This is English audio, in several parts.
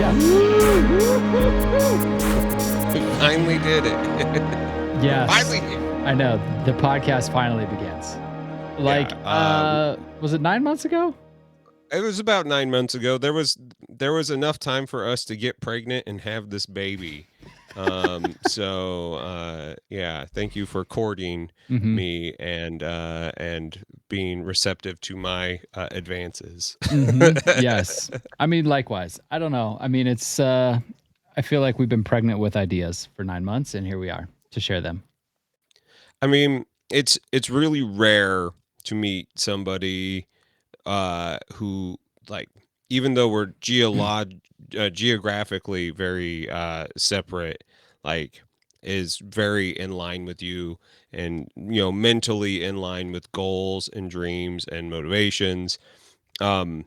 Yeah. We finally did it. Yes. Finally here. I know. The podcast finally begins. Like, was it 9 months ago? It was about 9 months ago. There was enough time for us to get pregnant and have this baby. Yeah, thank you for courting me and being receptive to my advances. Yes. I mean, likewise. I don't know. I mean, it's I feel like we've been pregnant with ideas for 9 months, and here we are to share them. I mean, it's really rare to meet somebody who, like, even though we're geographically very separate, like, is very in line with you, and mentally in line with goals and dreams and motivations. um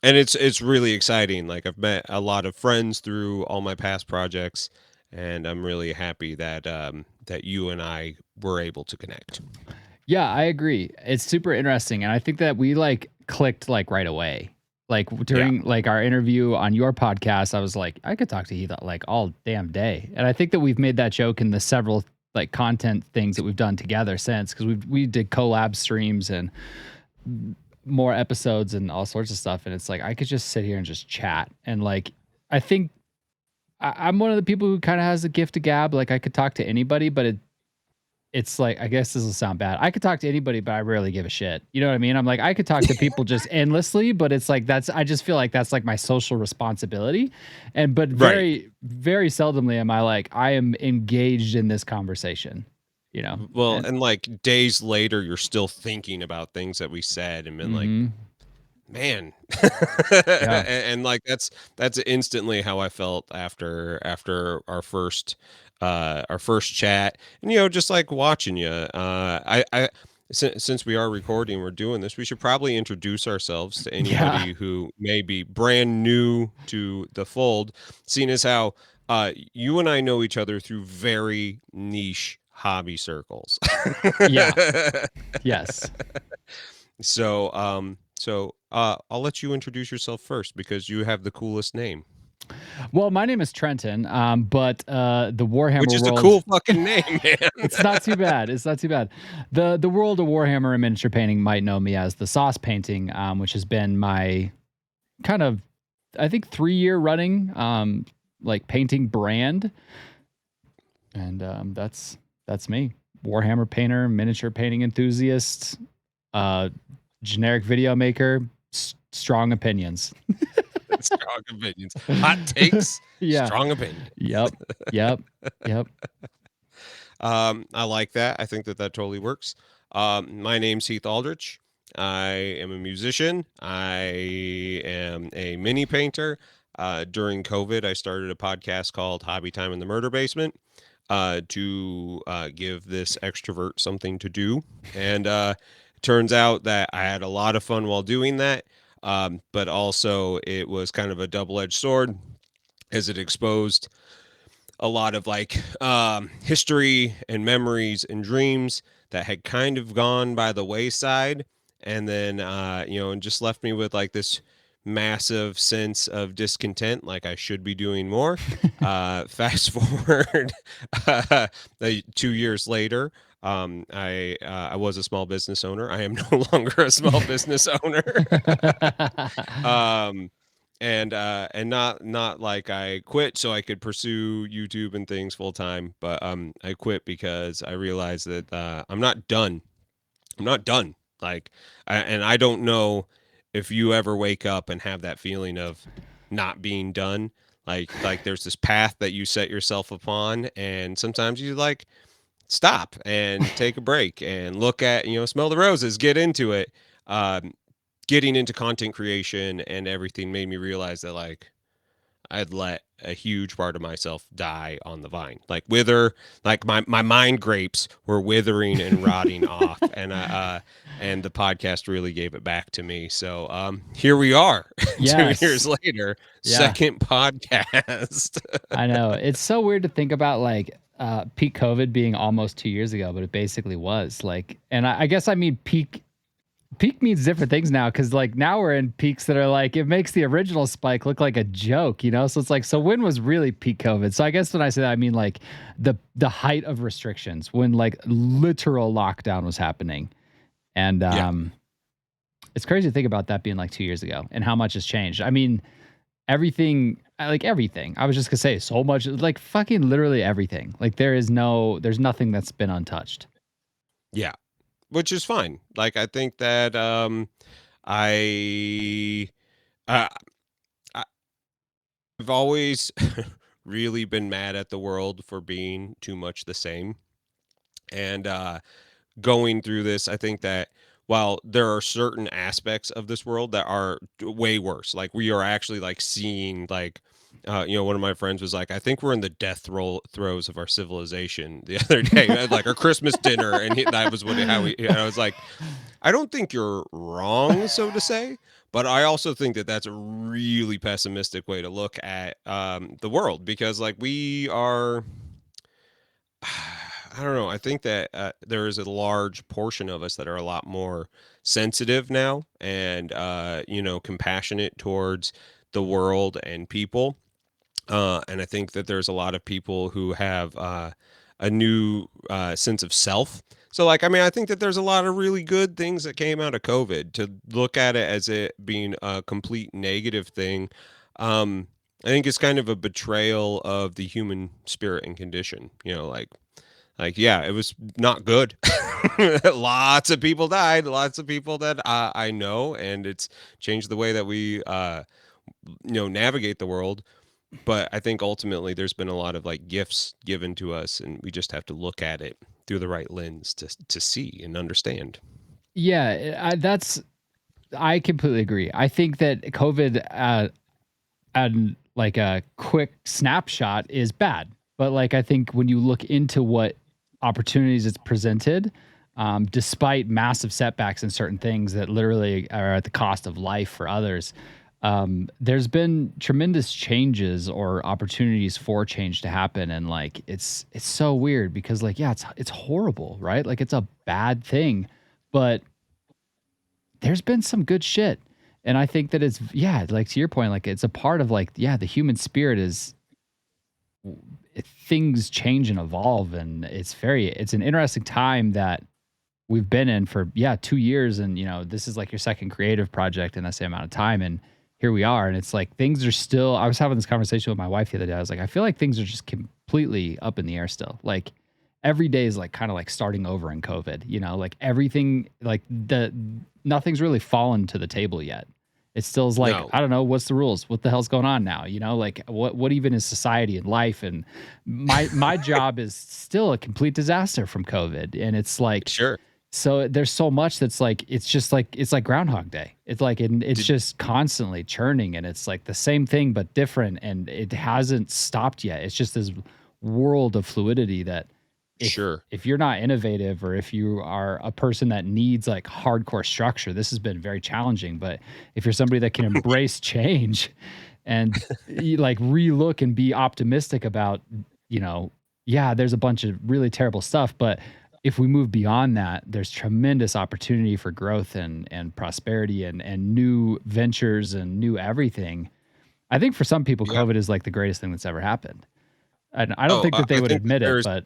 and it's really exciting. Like, I've met a lot of friends through all my past projects, and I'm really happy that that you and I were able to connect. Yeah, I agree. It's super interesting, and I think that we clicked right away. Like Yeah. during our interview on your podcast, I was like, I could talk to Heath all damn day. And I think that we've made that joke in the several content things that we've done together since, because we did collab streams and more episodes and all sorts of stuff. And it's like I could just sit here and just chat. And I think I'm one of the people who kind of has a gift of gab. Like I could talk to anybody, but it's like, I guess this will sound bad. I could talk to anybody, but I rarely give a shit. You know what I mean? I'm like, I could talk to people just endlessly, but it's like, I just feel like that's like my social responsibility. But very, very seldomly am I am engaged in this conversation, Well, and like days later, you're still thinking about things that we said and been like, man. Yeah. and like that's instantly how I felt after our first chat. And just like watching you, since we are recording, we're doing this, we should probably introduce ourselves to anybody who may be brand new to the fold, seeing as how you and I know each other through very niche hobby circles. Yeah. Yes. So I'll let you introduce yourself first, because you have the coolest name. Well, my name is Trenton, but the Warhammer Which is world, a cool fucking name, man. It's not too bad. It's not too bad. The world of Warhammer and miniature painting might know me as the Sauce Painting, which has been my kind of, I think, 3-year running painting brand. And that's me. Warhammer painter, miniature painting enthusiast, generic video maker, strong opinions. Strong opinions. Hot takes. Yeah. Strong opinions. Yep. I like that. I think that totally works. My name's Heath Aldrich. I am a musician. I am a mini painter. During COVID, I started a podcast called Hobby Time in the Murder Basement to give this extrovert something to do. And it turns out that I had a lot of fun while doing that. But also it was kind of a double-edged sword, as it exposed a lot of history and memories and dreams that had kind of gone by the wayside. And then, and just left me with this massive sense of discontent, like I should be doing more. Fast forward 2 years later, I was a small business owner. I am no longer a small business owner. And not like I quit so I could pursue YouTube and things full time, but I quit because I realized that I'm not done. I'm not done. And I don't know if you ever wake up and have that feeling of not being done. Like there's this path that you set yourself upon, and sometimes you stop and take a break and look at, smell the roses, get into it. Getting into content creation and everything made me realize that I'd let a huge part of myself die on the vine, wither, my mind grapes were withering and rotting off. And the podcast really gave it back to me. So here we are. Yes. 2 years later, second podcast. I know. It's so weird to think about peak COVID being almost 2 years ago, but it basically was and I guess I mean peak peak means different things now because like now we're in peaks that are like it makes the original spike look like a joke, you know? So it's like, so when was really peak COVID? So I guess when I say that, I mean like the height of restrictions when like literal lockdown was happening. And Yeah. it's crazy to think about that being like 2 years ago and how much has changed. I mean, everything, like everything. I was just gonna say so much, like fucking literally everything. Like there's nothing that's been untouched. Yeah. Which is fine. Like, I think that, I, uh, I I've always really been mad at the world for being too much the same. And going through this, I think that while there are certain aspects of this world that are way worse, like we are actually like seeing like one of my friends was like, I think we're in the throes of our civilization the other day, at, like our Christmas dinner, and that was how we. And I was like, I don't think you're wrong, so to say, but I also think that that's a really pessimistic way to look at the world because like we are. I don't know. I think that there is a large portion of us that are a lot more sensitive now and, compassionate towards the world and people. And I think that there's a lot of people who have a new sense of self. So, like, I mean, I think that there's a lot of really good things that came out of COVID. To look at it as it being a complete negative thing, I think it's kind of a betrayal of the human spirit and condition. Yeah, it was not good. Lots of people died, lots of people that I know, and it's changed the way that we, navigate the world. But I think ultimately there's been a lot of like gifts given to us, and we just have to look at it through the right lens to see and understand. Yeah, I completely agree. I think that COVID and like a quick snapshot is bad. But like I think when you look into what opportunities it's presented, despite massive setbacks in certain things that literally are at the cost of life for others, there's been tremendous changes or opportunities for change to happen. And like it's so weird because like yeah, it's horrible, right? Like it's a bad thing, but there's been some good shit. And I think that it's yeah, like to your point, like it's a part of like, yeah, the human spirit is things change and evolve. And it's an interesting time that we've been in for, yeah, 2 years. And, this is like your second creative project in that same amount of time. And here we are. And it's like things are still, I was having this conversation with my wife the other day. I was like, I feel like things are just completely up in the air still. Like every day is like kind of like starting over in COVID, like everything, like nothing's really fallen to the table yet. It still is like, No, I don't know, what's the rules? What the hell's going on now? Like what even is society and life? And my job is still a complete disaster from COVID. And it's like, sure. so there's so much that's like it's like Groundhog Day. It's like it's Did just constantly churning, and it's like the same thing but different, and it hasn't stopped yet. It's just this world of fluidity that sure. if you're not innovative or if you are a person that needs like hardcore structure, this has been very challenging. But if you're somebody that can embrace change and like relook and be optimistic about, you know, yeah, there's a bunch of really terrible stuff, but if we move beyond that, there's tremendous opportunity for growth and prosperity and new ventures and new everything. I think for some people, Yeah. COVID is like the greatest thing that's ever happened. And I don't Oh, think that they I would think that admit it, but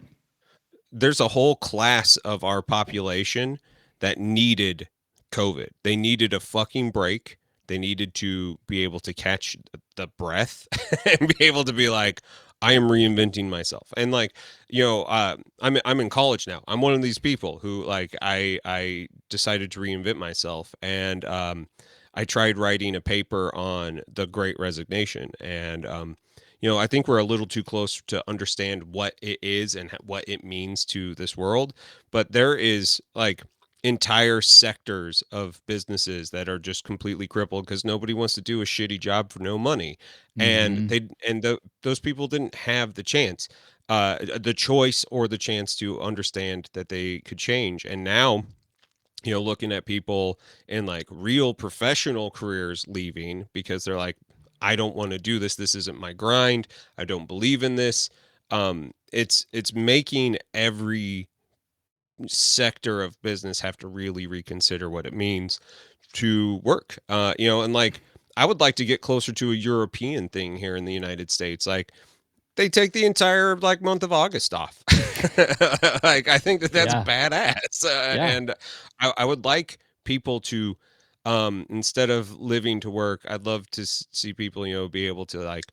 there's a whole class of our population that needed COVID. They needed a fucking break. They needed to be able to catch the breath and be able to be like, I am reinventing myself. And like, I'm in college now. I'm one of these people who like I decided to reinvent myself, and I tried writing a paper on the Great Resignation, and I think we're a little too close to understand what it is and what it means to this world. But there is like entire sectors of businesses that are just completely crippled because nobody wants to do a shitty job for no money, and mhm. those people didn't have the choice or the chance to understand that they could change. And now, looking at people in like real professional careers leaving because they're like, I don't want to do this. This isn't my grind. I don't believe in this. It's making every sector of business have to really reconsider what it means to work. And like I would like to get closer to a European thing here in the United States. Like they take the entire like month of August off. Like I think that that's Yeah. badass, Yeah. and I would like people to, instead of living to work, I'd love to see people, be able to like,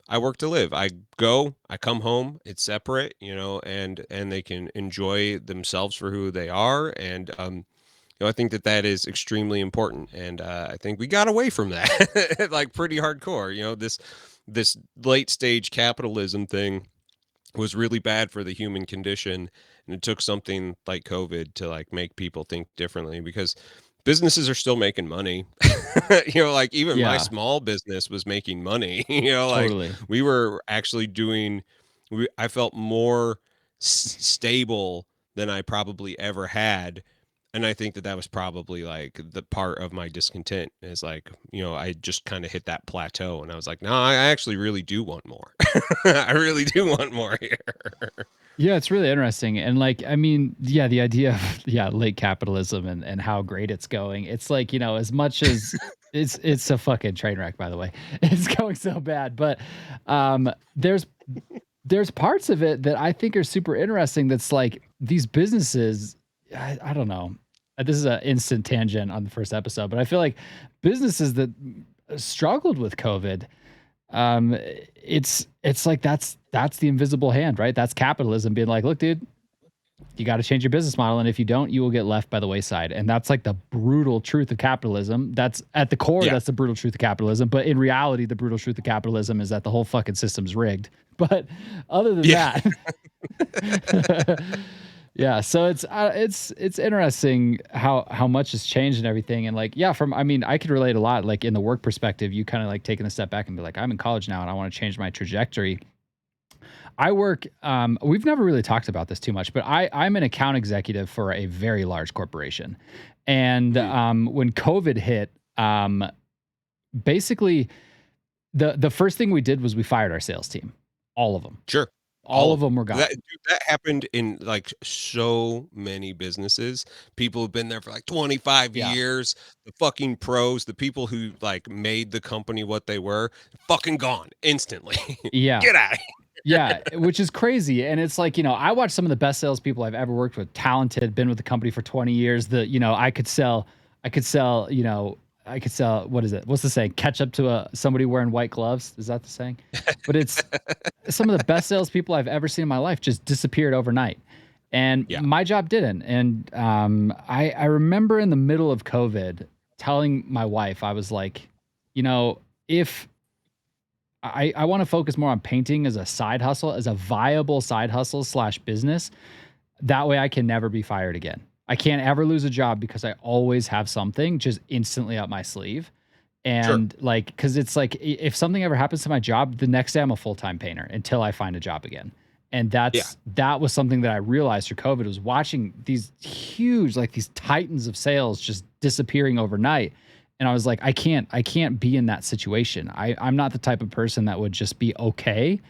I work to live. I go, I come home. It's separate, and they can enjoy themselves for who they are, and I think that that is extremely important, and I think we got away from that like pretty hardcore. This late stage capitalism thing was really bad for the human condition, and it took something like COVID to like make people think differently because businesses are still making money. Like even my Yeah. small business was making money. Like Totally. we were actually doing. I felt more stable than I probably ever had, and I think that that was probably like the part of my discontent is like, I just kind of hit that plateau and I was like, no, I actually really do want more. I really do want more here. Yeah, it's really interesting. And like, I mean, yeah, the idea of late capitalism and how great it's going. It's like, as much as it's a fucking train wreck, by the way. It's going so bad. But there's parts of it that I think are super interesting that's like these businesses, I don't know. This is an instant tangent on the first episode, but I feel like businesses that struggled with COVID, it's like that's the invisible hand, right? That's capitalism being like, look, dude, you got to change your business model, and if you don't, you will get left by the wayside. And that's like the brutal truth of capitalism. That's at the core. Yeah. That's the brutal truth of capitalism. But in reality, the brutal truth of capitalism is that the whole fucking system's rigged. But other than that, yeah. So it's interesting how much has changed and everything. And like, yeah, I mean, I could relate a lot. Like in the work perspective, you kind of like taking a step back and be like, I'm in college now, and I want to change my trajectory. I work, we've never really talked about this too much, but I'm an account executive for a very large corporation. And when COVID hit, basically the first thing we did was we fired our sales team, all of them. Sure. All of them were gone. That happened in like so many businesses. People have been there for like 25 years. The fucking pros, the people who like made the company what they were, fucking gone instantly. Yeah. Get out of here. Yeah, which is crazy. And it's like, I watch some of the best salespeople I've ever worked with, talented, been with the company for 20 years. I could sell, what is it? What's the saying? Catch up to somebody wearing white gloves. Is that the saying? But it's some of the best salespeople I've ever seen in my life just disappeared overnight. And my job didn't. And I remember in the middle of COVID telling my wife, I was like, if I want to focus more on painting as a side hustle, as a viable side hustle / business. That way I can never be fired again. I can't ever lose a job because I always have something just instantly up my sleeve. And like, cause it's like, if something ever happens to my job, the next day I'm a full-time painter until I find a job again. And that was something that I realized through COVID, was watching these huge, like these titans of sales just disappearing overnight. And I was like, I can't be in that situation. I'm not the type of person that would just be okay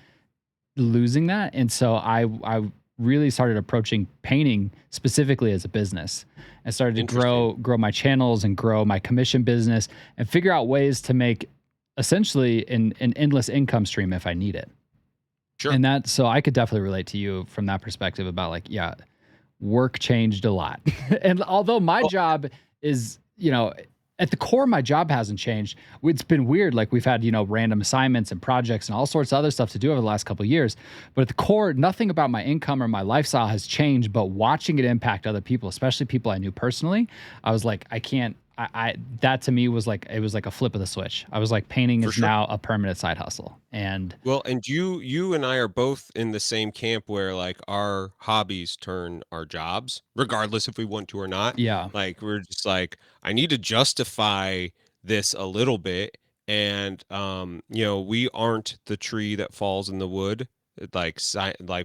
losing that. And so I really started approaching painting specifically as a business, and started to grow my channels and grow my commission business and figure out ways to make essentially an endless income stream if I need it. Sure. And so I could definitely relate to you from that perspective about like, work changed a lot. And although my job is, at the core, my job hasn't changed. It's been weird. Like we've had, random assignments and projects and all sorts of other stuff to do over the last couple of years. But at the core, nothing about my income or my lifestyle has changed. But watching it impact other people, especially people I knew personally, I was like, I can't. That to me was like, it was like a flip of the switch. I was like, painting is now a permanent side hustle. And you and I are both in the same camp where like our hobbies turn our jobs, regardless if we want to or not. Yeah. Like we're just like, I need to justify this a little bit. And we aren't the tree that falls in the wood, like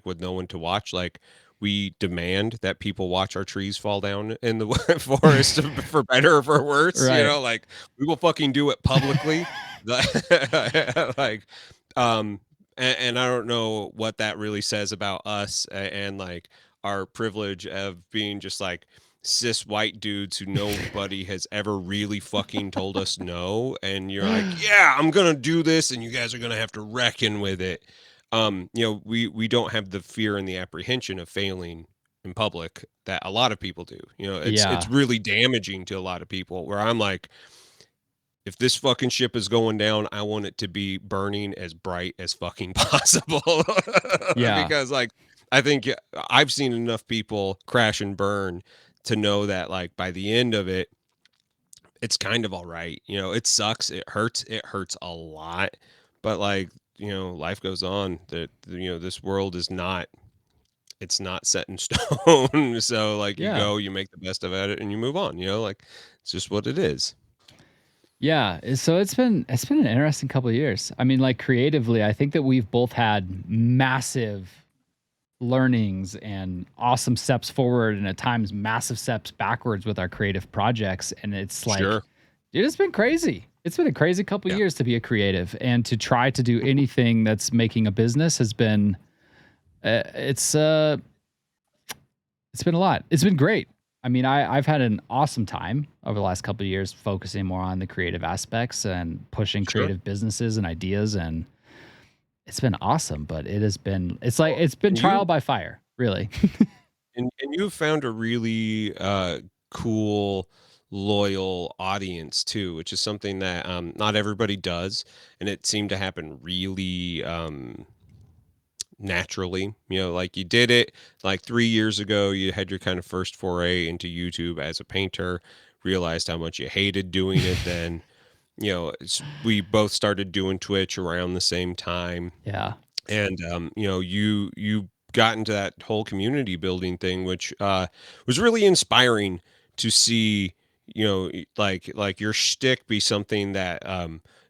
with no one to watch. Like we demand that people watch our trees fall down in the forest for better or for worse. Right. Like we will fucking do it publicly. Like, And I don't know what that really says about us and like our privilege of being just like cis white dudes who nobody has ever really fucking told us no. And you're like, yeah, I'm gonna do this, and you guys are gonna have to reckon with it. We don't have the fear and the apprehension of failing in public that a lot of people do. It's Yeah. really damaging to a lot of people. Where I'm like, if this fucking ship is going down, I want it to be burning as bright as fucking possible. Yeah. Because like I think I've seen enough people crash and burn to know that like by the end of it, it's kind of all right. It sucks, it hurts a lot, but like, life goes on. That this world is not, it's not set in stone. So like you Yeah. go, you make the best of it and you move on, like it's just what it is. Yeah, so it's been an interesting couple of years. I mean, like creatively, I think that we've both had massive learnings and awesome steps forward and at times massive steps backwards with our creative projects. And it's like, Sure. dude, it's been crazy. It's been a crazy couple of Yeah. years to be a creative and to try to do anything that's making a business has been uh, it's uh it's been a lot. It's been great. I mean, I've had an awesome time over the last couple of years focusing more on the creative aspects and pushing Sure. creative businesses and ideas, and it's been awesome, but it's like Well, it's been and trial you by fire, really. and you found a really cool, loyal audience too, which is something that not everybody does, and it seemed to happen really naturally. Like you did it like 3 years ago. You had your kind of first foray into YouTube as a painter. Realized how much you hated doing it. Then we both started doing Twitch around the same time. Yeah. And you got into that whole community building thing, which was really inspiring to see. Like your shtick be something that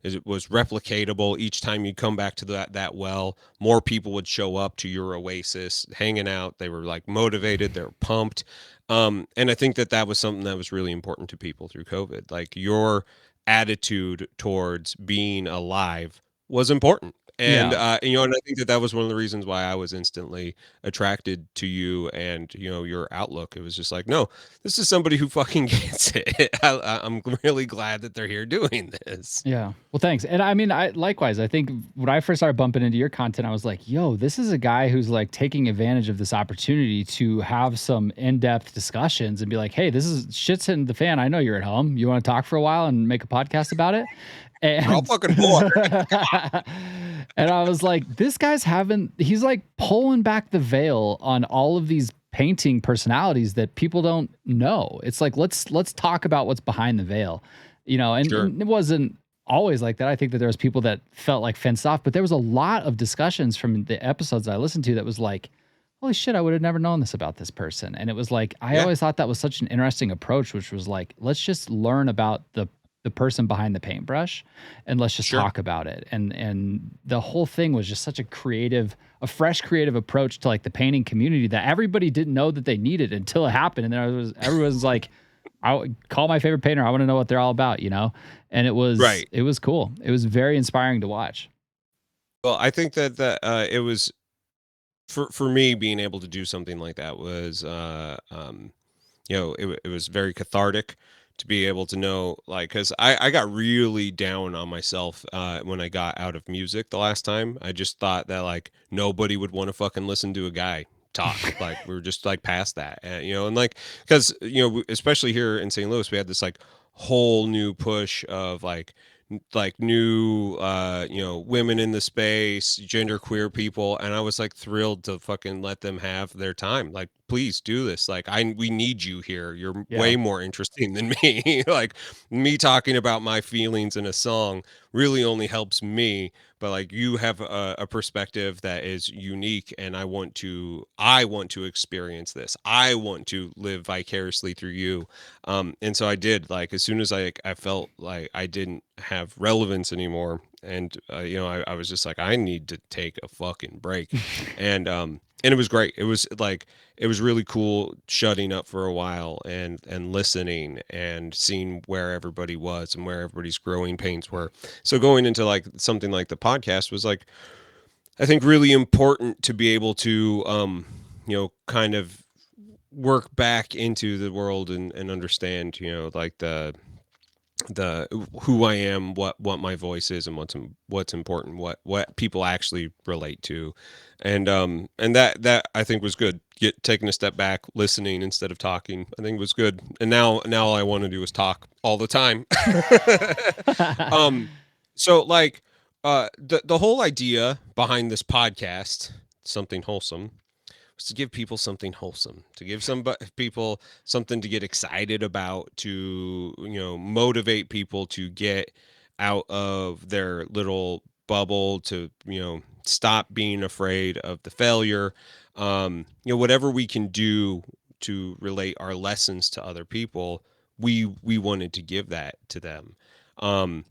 it was replicatable. Each time you come back to that well, more people would show up to your oasis hanging out. They were like motivated, they were pumped. And I think that was something that was really important to people through COVID. Like your attitude towards being alive was important. And Yeah. and I think that was one of the reasons why I was instantly attracted to you and your outlook. It was just like, no, this is somebody who fucking gets it. I'm really glad that they're here doing this. Yeah. Well, thanks. And I mean, I likewise, I think when I first started bumping into your content, I was like, yo, this is a guy who's like taking advantage of this opportunity to have some in-depth discussions and be like, hey, this is shit's hitting the fan. I know you're at home. You want to talk for a while and make a podcast about it? We're all And fucking bored. and I was like, this guy's he's like pulling back the veil on all of these painting personalities that people don't know. It's like let's talk about what's behind the veil. And, Sure. and it wasn't always like that. I think that there was people that felt like fenced off, but there was a lot of discussions from the episodes I listened to that was like, holy shit, I would have never known this about this person. And it was like, I Yeah. always thought that was such an interesting approach, which was like, let's just learn about the person behind the paintbrush and let's just Sure. talk about it. And the whole thing was just such a fresh creative approach to like the painting community that everybody didn't know that they needed until it happened. And everyone's like, I would call my favorite painter. I want to know what they're all about. And Right. it was cool. It was very inspiring to watch. Well, I think that it was for me being able to do something like that was it was very cathartic to be able to know, like, because I got really down on myself when I got out of music the last time. I just thought that like nobody would want to fucking listen to a guy talk. Like we were just like past that, and like because especially here in St. Louis, we had this like whole new push of like new women in the space, gender queer people, and I was like thrilled to fucking let them have their time. Like please do this. Like we need you here. You're Yeah. way more interesting than me. Like me talking about my feelings in a song really only helps me, but like you have a perspective that is unique, and I want to experience this. I want to live vicariously through you. And so I did. Like as soon as I felt like I didn't have relevance anymore, and I was just like, I need to take a fucking break. And it was great. It was like it was really cool shutting up for a while and listening and seeing where everybody was and where everybody's growing pains were. So going into like something like the podcast was like I think really important to be able to, kind of work back into the world and understand, like the who I am, what my voice is, and what's important, what people actually relate to, and that I think was good. Taking a step back, listening instead of talking, I think was good. And now all I want to do is talk all the time. um, so like the whole idea behind this podcast, something wholesome, was to give people something wholesome, to give some people something to get excited about, to motivate people to get out of their little bubble, to stop being afraid of the failure. Whatever we can do to relate our lessons to other people, we wanted to give that to them. Um,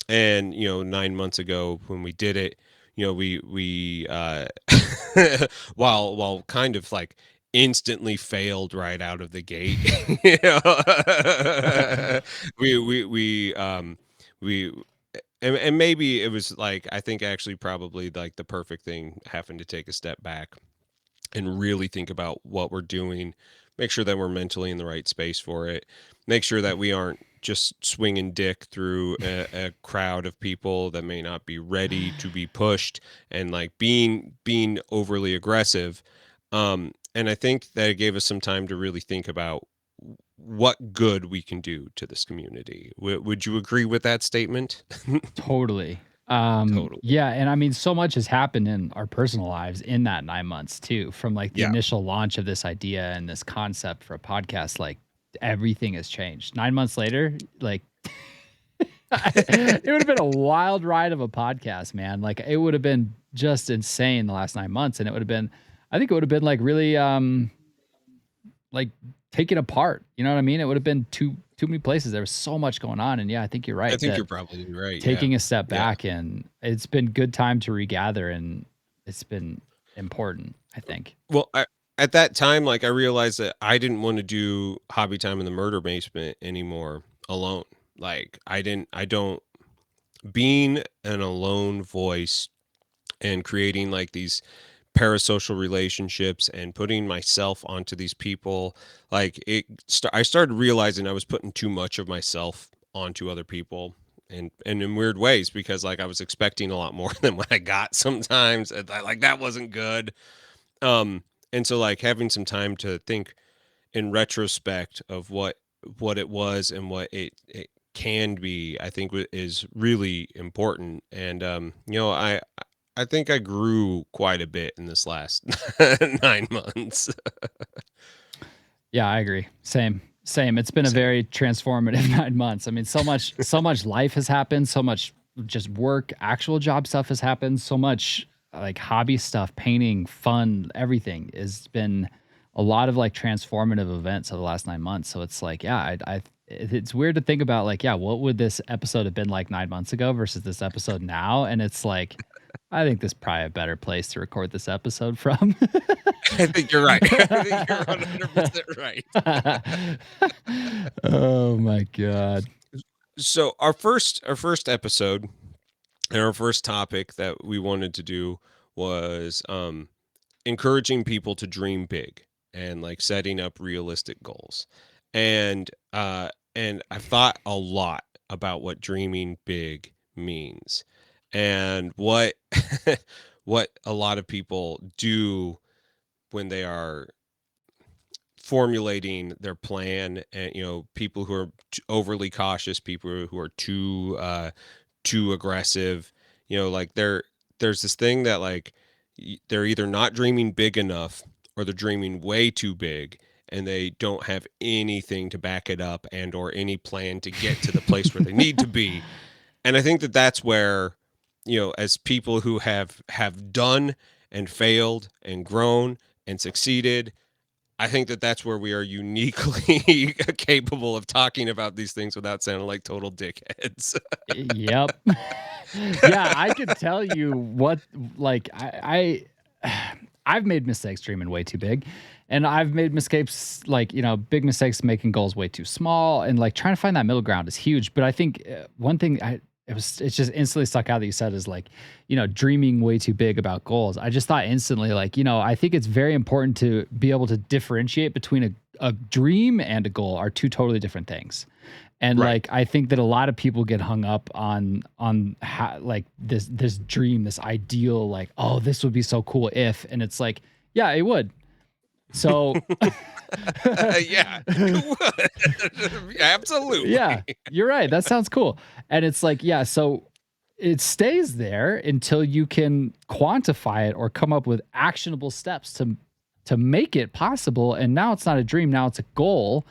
and 9 months ago when we did it, we while kind of like instantly failed right out of the gate. you know we and maybe it was like, I think actually probably like the perfect thing, having to take a step back and really think about what we're doing, make sure that we're mentally in the right space for it, make sure that we aren't just swinging dick through a crowd of people that may not be ready to be pushed, and like being overly aggressive. And I think that it gave us some time to really think about what good we can do to this community. Would you agree with that statement? Totally. Totally. Yeah, and I mean, so much has happened in our personal lives in that 9 months too, from like the Yeah. initial launch of this idea and this concept for a podcast. Like everything has changed. 9 months later, like it would have been a wild ride of a podcast, man. Like it would have been just insane the last 9 months, and it would have been, I think it would have been like really, like taken apart. You know what I mean? It would have been too many places. There was so much going on, and yeah, I think you're I right think that you're probably right. Yeah. taking a step Yeah. back, and it's been good time to regather, and it's been important, I think. Well, at that time, like, I realized that I didn't want to do Hobby Time in the Murder Basement anymore alone. Like, I don't, being an alone voice and creating like these parasocial relationships and putting myself onto these people, like I started realizing I was putting too much of myself onto other people, and in weird ways, because like I was expecting a lot more than what I got sometimes, and like that wasn't good. um, and so like having some time to think in retrospect of what it was and what it can be, I think is really important. And I think I grew quite a bit in this last 9 months. Yeah, I agree. Same. It's been a Same. very transformative 9 months. I mean, so much life has happened, so much just work, actual job stuff has happened, so much like hobby stuff, painting, fun, everything has been a lot of like transformative events of the last 9 months. So it's like, yeah, it's weird to think about like, yeah, what would this episode have been like 9 months ago versus this episode now? And it's like, I think this is probably a better place to record this episode from. I think you're right. I think you're 100% right. Oh my god. So our first episode and our first topic that we wanted to do was encouraging people to dream big and like setting up realistic goals. And I've thought a lot about what dreaming big means, and what what a lot of people do when they are formulating their plan. And people who are overly cautious, people who are too aggressive, like there's this thing that like they're either not dreaming big enough, or they're dreaming way too big, and they don't have anything to back it up, and or any plan to get to the place where they need to be. And I think that that's where, as people who have done and failed and grown and succeeded, I think that that's where we are uniquely capable of talking about these things without sounding like total dickheads. Yep. Yeah, I could tell you what like I've made mistakes dreaming way too big. And I've made mistakes like, big mistakes making goals way too small, and like trying to find that middle ground is huge. But I think one thing it's just instantly stuck out that you said is like, dreaming way too big about goals. I just thought instantly like, I think it's very important to be able to differentiate between a dream and a goal are two totally different things. And Right. like I think that a lot of people get hung up on like this dream, this ideal, like, oh, this would be so cool if, and it's like, yeah, it would. So Yeah. yeah, Absolutely. you're right. That sounds cool. And it's like, yeah, so it stays there until you can quantify it or come up with actionable steps to make it possible. And now it's not a dream, now it's a goal.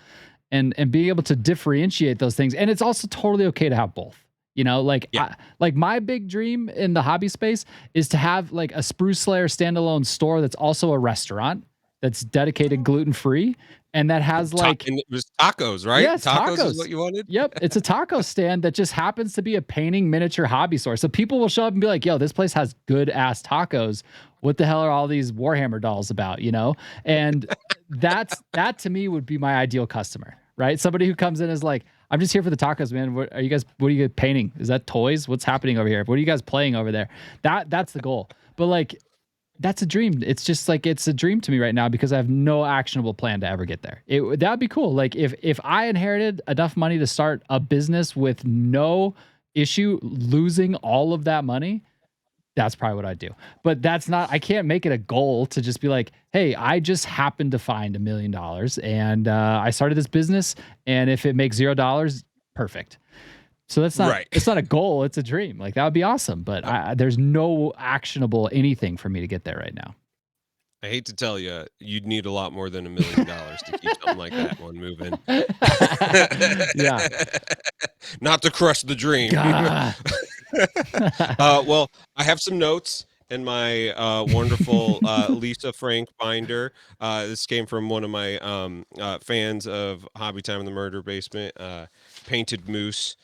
And being able to differentiate those things. And it's also totally okay to have both. Like Yeah. like my big dream in the hobby space is to have like a Spruce Slayer standalone store that's also a restaurant that's dedicated gluten free and that has like, And it was tacos, right? yes, Tacos is what tacos. you wanted? Yep, it's a taco stand that just happens to be a painting miniature hobby store. So people will show up and be like, "Yo, this place has good ass tacos. What the hell are all these Warhammer dolls about?" And that to me would be my ideal customer, right? Somebody who comes in is like, "I'm just here for the tacos, man. What are you guys painting? Is that toys? What's happening over here? What are you guys playing over there?" That's the goal. But like that's a dream. It's just like it's a dream to me right now because I have no actionable plan to ever get there. That'd be cool. Like if I inherited enough money to start a business with no issue losing all of that money, that's probably what I'd do. But that's not. I can't make it a goal to just be like, hey, I just happened to find $1 million and I started this business, and if it makes $0, perfect. So that's not Right. it's not a goal, it's a dream. Like that would be awesome, but there's no actionable anything for me to get there right now. I hate to tell you, you'd need a lot more than $1 million to keep something like that one moving. Yeah. Not to crush the dream. Gah. Well, I have some notes in my wonderful Lisa Frank binder. This came from one of my fans of Hobby Time in the Murder Basement. Painted Moose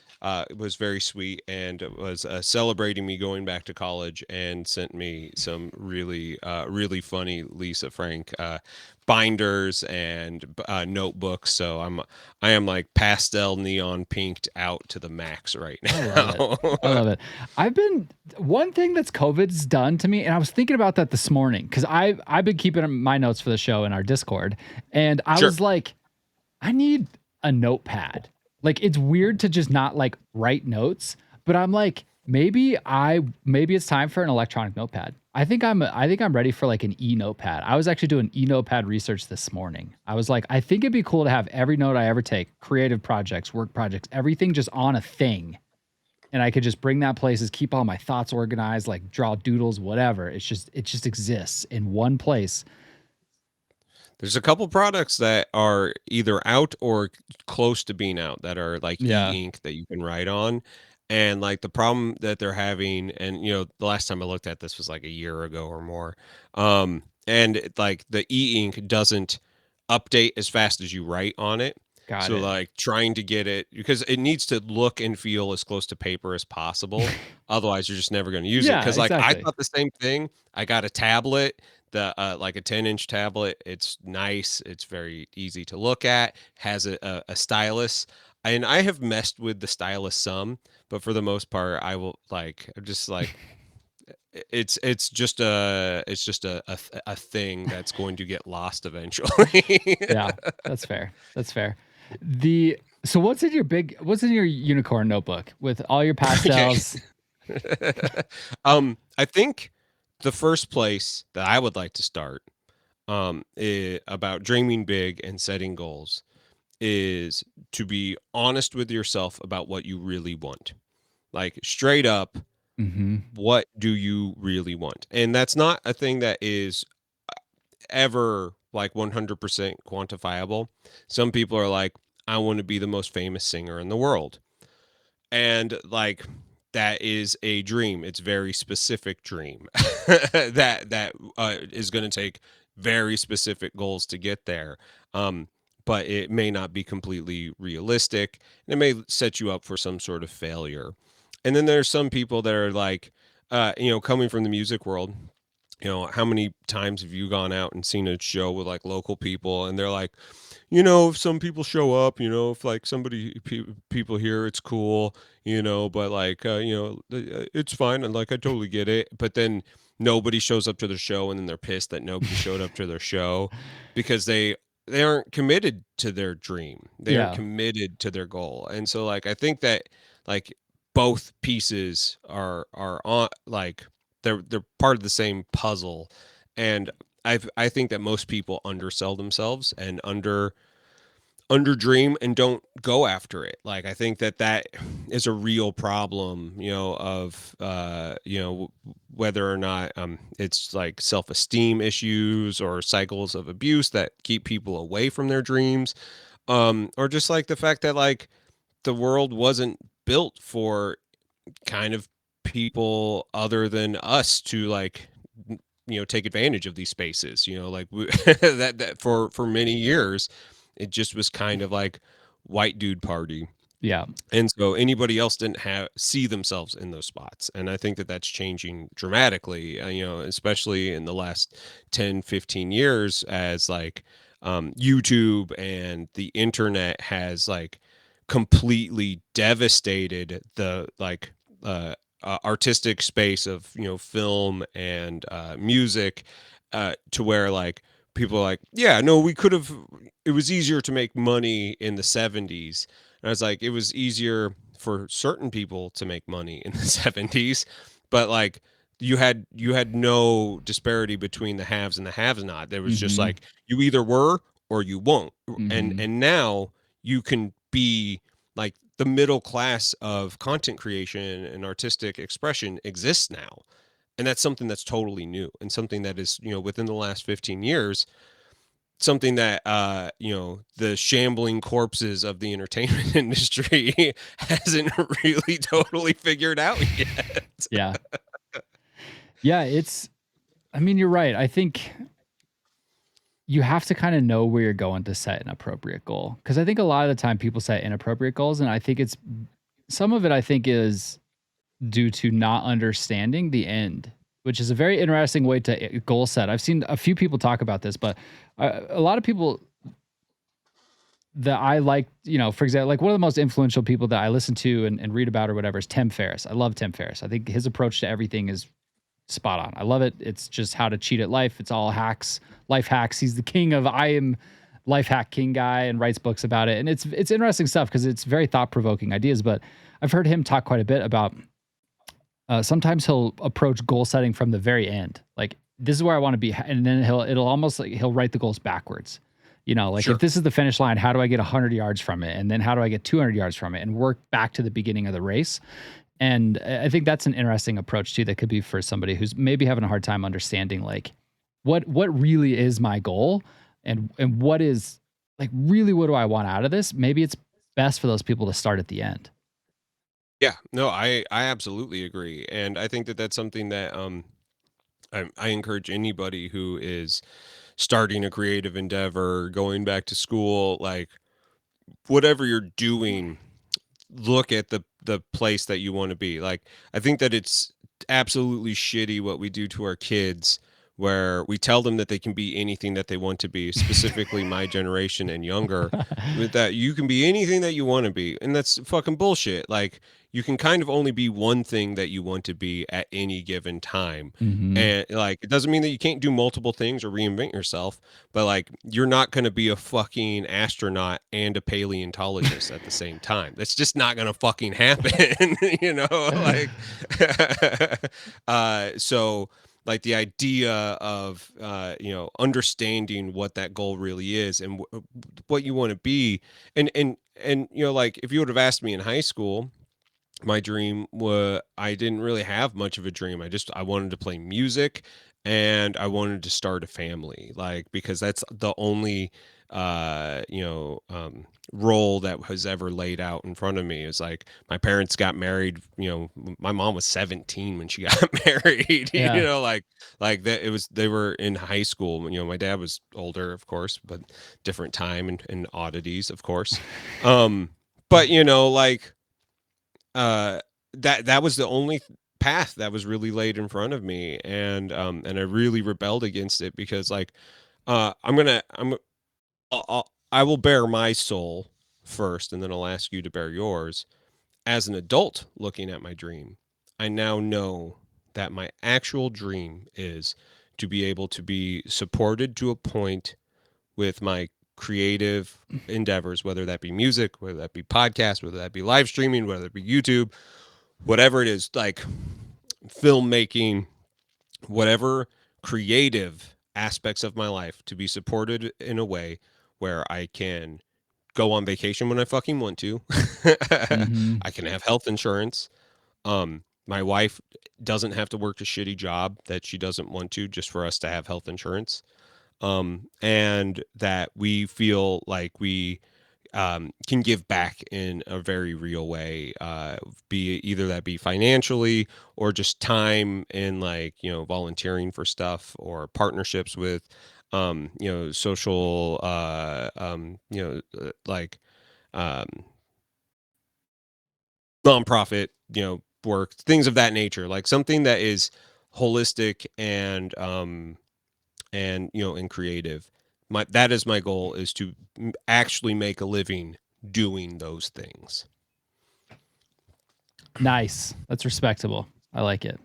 was very sweet and was celebrating me going back to college and sent me some really funny Lisa Frank binders and notebooks. So I am like pastel neon pinked out to the max right I love it. now. I love it. I've been one thing that's COVID's done to me, and I was thinking about that this morning because I've been keeping my notes for the show in our Discord, and I Sure. was like, I need a notepad. Like it's weird to just not like write notes, but I'm like, maybe it's time for an electronic notepad. I think I'm ready for like an e-notepad. I was actually doing e-notepad research this morning. I was like, I think it'd be cool to have every note I ever take, creative projects, work projects, everything just on a thing. And I could just bring that places, keep all my thoughts organized, like draw doodles, whatever. It just exists in one place. There's a couple products that are either out or close to being out that are like Yeah. e-ink that you can write on. And like the problem that they're having, and the last time I looked at this was like a year ago or more. Like the e-ink doesn't update as fast as you write on it. Got So it. like trying to get it because it needs to look and feel as close to paper as possible. Otherwise, you're just never going to use it. Yeah, Because like I exactly. thought the same thing. I got a tablet, the like a 10-inch tablet. It's nice. It's very easy to look at. Has a stylus, and I have messed with the stylus some, but for the most part, I will like I'm just like it's just a thing that's going to get lost eventually. Yeah, that's fair. That's fair. So what's in your unicorn notebook with all your Okay. pastels? I think the first place that I would like to start about dreaming big and setting goals is to be honest with yourself about what you really want. Like straight up, Mhm. what do you really want? And that's not a thing that is ever like 100% quantifiable. Some people are like, I want to be the most famous singer in the world. And like that is a dream. It's very specific dream that is going to take very specific goals to get there. Um, but it may not be completely realistic, and it may set you up for some sort of failure. And then there's some people that are like, coming from the music world, how many times have you gone out and seen a show with like local people and they're like, if some people show up, if like people here, it's cool, but like, it's fine. And like, I totally get it. But then nobody shows up to their show and then they're pissed that nobody showed up to their show because they aren't committed to their dream. They aren't Yeah. committed to their goal. And so like, I think that like both pieces are on like, they're part of the same puzzle. And I think that most people undersell themselves and under dream and don't go after it. Like I think that is a real problem, of whether or not it's like self-esteem issues or cycles of abuse that keep people away from their dreams, or just like the fact that like the world wasn't built for kind of people other than us to like take advantage of these spaces, like that for many years it just was kind of like white dude party. Yeah. And so anybody else didn't have see themselves in those spots. And I think that that's changing dramatically, especially in the last 10-15 years as like YouTube and the internet has like completely devastated the like artistic space of film and music, to where like people are like, yeah, no, we could have, it was easier to make money in the 70s. And I was like, it was easier for certain people to make money in the 70s, but like you had no disparity between the haves and the haves not. There was just Mm-hmm. like you either were or you won't. And Mm-hmm. and now you can be like the middle class of content creation and artistic expression exists now. And that's something that's totally new and something that is, within the last 15 years, something that the shambling corpses of the entertainment industry hasn't really totally figured out yet. Yeah. Yeah. I mean, you're right. I think you have to kind of know where you're going to set an appropriate goal. Cause I think a lot of the time people set inappropriate goals. And I think some of it, I think, is due to not understanding the end, which is a very interesting way to goal set. I've seen a few people talk about this, but a lot of people that I like, for example, like one of the most influential people that I listen to and read about or whatever is Tim Ferriss. I love Tim Ferriss. I think his approach to everything is spot on. I love it. It's just how to cheat at life. It's all hacks, life hacks. He's the king of I am life hack king guy and writes books about it. And it's interesting stuff because it's very thought provoking ideas. But I've heard him talk quite a bit about sometimes he'll approach goal setting from the very end. Like this is where I want to be, and then it'll almost like he'll write the goals backwards. Like if Sure. this is the finish line, how do I get 100 yards from it? And then how do I get 200 yards from it and work back to the beginning of the race? And I think that's an interesting approach too that could be for somebody who's maybe having a hard time understanding like what really is my goal and what is like really what do I want out of this? Maybe it's best for those people to start at the end. Yeah, no, I absolutely agree. And I think that that's something that I encourage anybody who is starting a creative endeavor, going back to school, like whatever you're doing, look at the place that you want to be. Like I think that it's absolutely shitty what we do to our kids where we tell them that they can be anything that they want to be, specifically my generation and younger, with that you can be anything that you want to be. And that's fucking bullshit. Like you can kind of only be one thing that you want to be at any given time. Hmm. And like it doesn't mean that you can't do multiple things or reinvent yourself, but like you're not going to be a fucking astronaut and a paleontologist at the same time. That's just not going to fucking happen, like so like the idea of understanding what that goal really is and what you want to be. And like if you would have asked me in high school, my dream was, I didn't really have much of a dream. I wanted to play music and I wanted to start a family, like because that's the only role that was ever laid out in front of me. Is like my parents got married, my mom was 17 when she got married, Yeah. like that. It was, they were in high school. My dad was older, of course, but different time and oddities, of course. But like uh that was the only path that was really laid in front of me, and I really rebelled against it because like I'm gonna I will bare my soul first, and then I'll ask you to bare yours. As an adult looking at my dream, I now know that my actual dream is to be able to be supported to a point with my creative endeavors, whether that be music, whether that be podcast, whether that be live streaming, whether it be YouTube, whatever it is, like filmmaking, whatever creative aspects of my life, to be supported in a way where I can go on vacation when I fucking want to. Mm-hmm. I can have health insurance. My wife doesn't have to work a shitty job that she doesn't want to just for us to have health insurance. And that we feel like we can give back in a very real way, be either that be financially or just time in, like, volunteering for stuff or partnerships with social like um nonprofit, work, things of that nature, like something that is holistic and creative. That is my goal, is to actually make a living doing those things. Nice. That's respectable. I like it.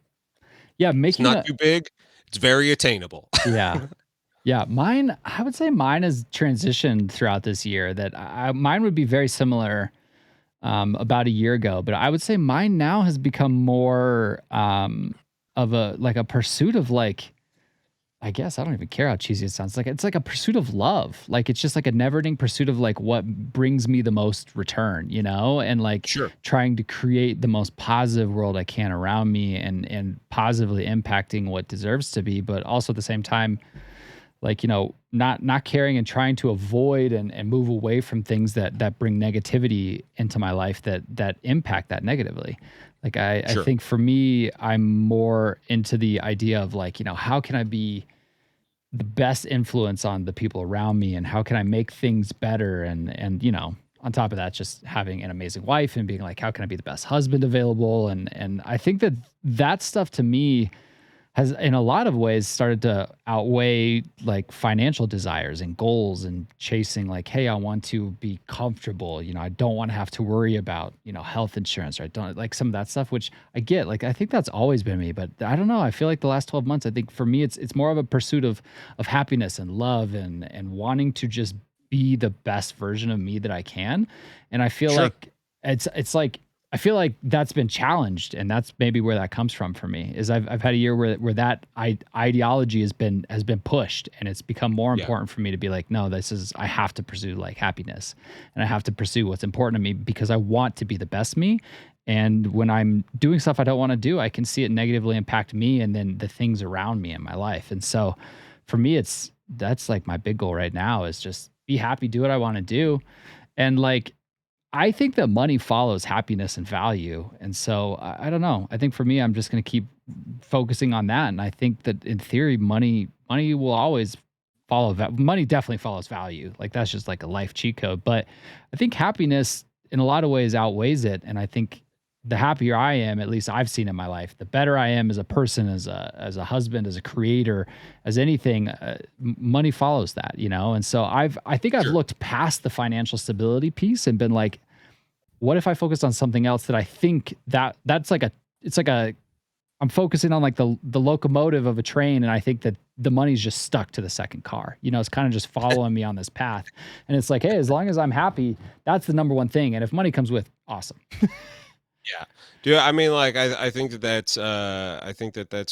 Yeah, It's making not a too big. It's very attainable. yeah. Yeah, mine, I would say mine has transitioned throughout this year that mine would be very similar about a year ago, but I would say mine now has become more of a like a pursuit of like I guess I don't even care how cheesy it sounds. Like it's like a pursuit of love. Like it's just like a never-ending pursuit of like what brings me the most return, and like Sure. trying to create the most positive world I can around me and positively impacting what deserves to be, but also at the same time, like, not caring and trying to avoid and move away from things that bring negativity into my life that impact that negatively. Like I Sure. think for me, I'm more into the idea of like, how can I be the best influence on the people around me and how can I make things better and on top of that just having an amazing wife and being like how can I be the best husband available and I think that stuff to me has in a lot of ways started to outweigh like financial desires and goals and chasing like hey I want to be comfortable, I don't want to have to worry about health insurance, or I don't like some of that stuff, which I get, like I think that's always been me, but I don't know, I feel like the last 12 months I think for me it's more of a pursuit of happiness and love and wanting to just be the best version of me that I can. And I feel Sure. like it's like I feel like that's been challenged, and that's maybe where that comes from for me. Is I've had a year where that ideology has been pushed, and it's become more Yeah. important for me to be like, no, I have to pursue like happiness, and I have to pursue what's important to me because I want to be the best me. And when I'm doing stuff I don't want to do, I can see it negatively impact me and then the things around me in my life. And so, for me, that's like my big goal right now is just be happy, do what I want to do, and like I think that money follows happiness and value. And so I don't know. I think for me, I'm just going to keep focusing on that. And I think that in theory, money will always follow money definitely follows value. Like that's just like a life cheat code. But I think happiness in a lot of ways outweighs it. And I think the happier I am, at least I've seen in my life, the better I am as a person, as a husband, as a creator, as anything. Money follows that, And so I think I've Sure. looked past the financial stability piece and been like, what if I focused on something else that I think that's like it's like a I'm focusing on like the locomotive of a train, and I think that the money's just stuck to the second car. It's kind of just following me on this path. And it's like, hey, as long as I'm happy, that's the number one thing. And if money comes with, awesome. Yeah. Dude, I mean, like, I think that's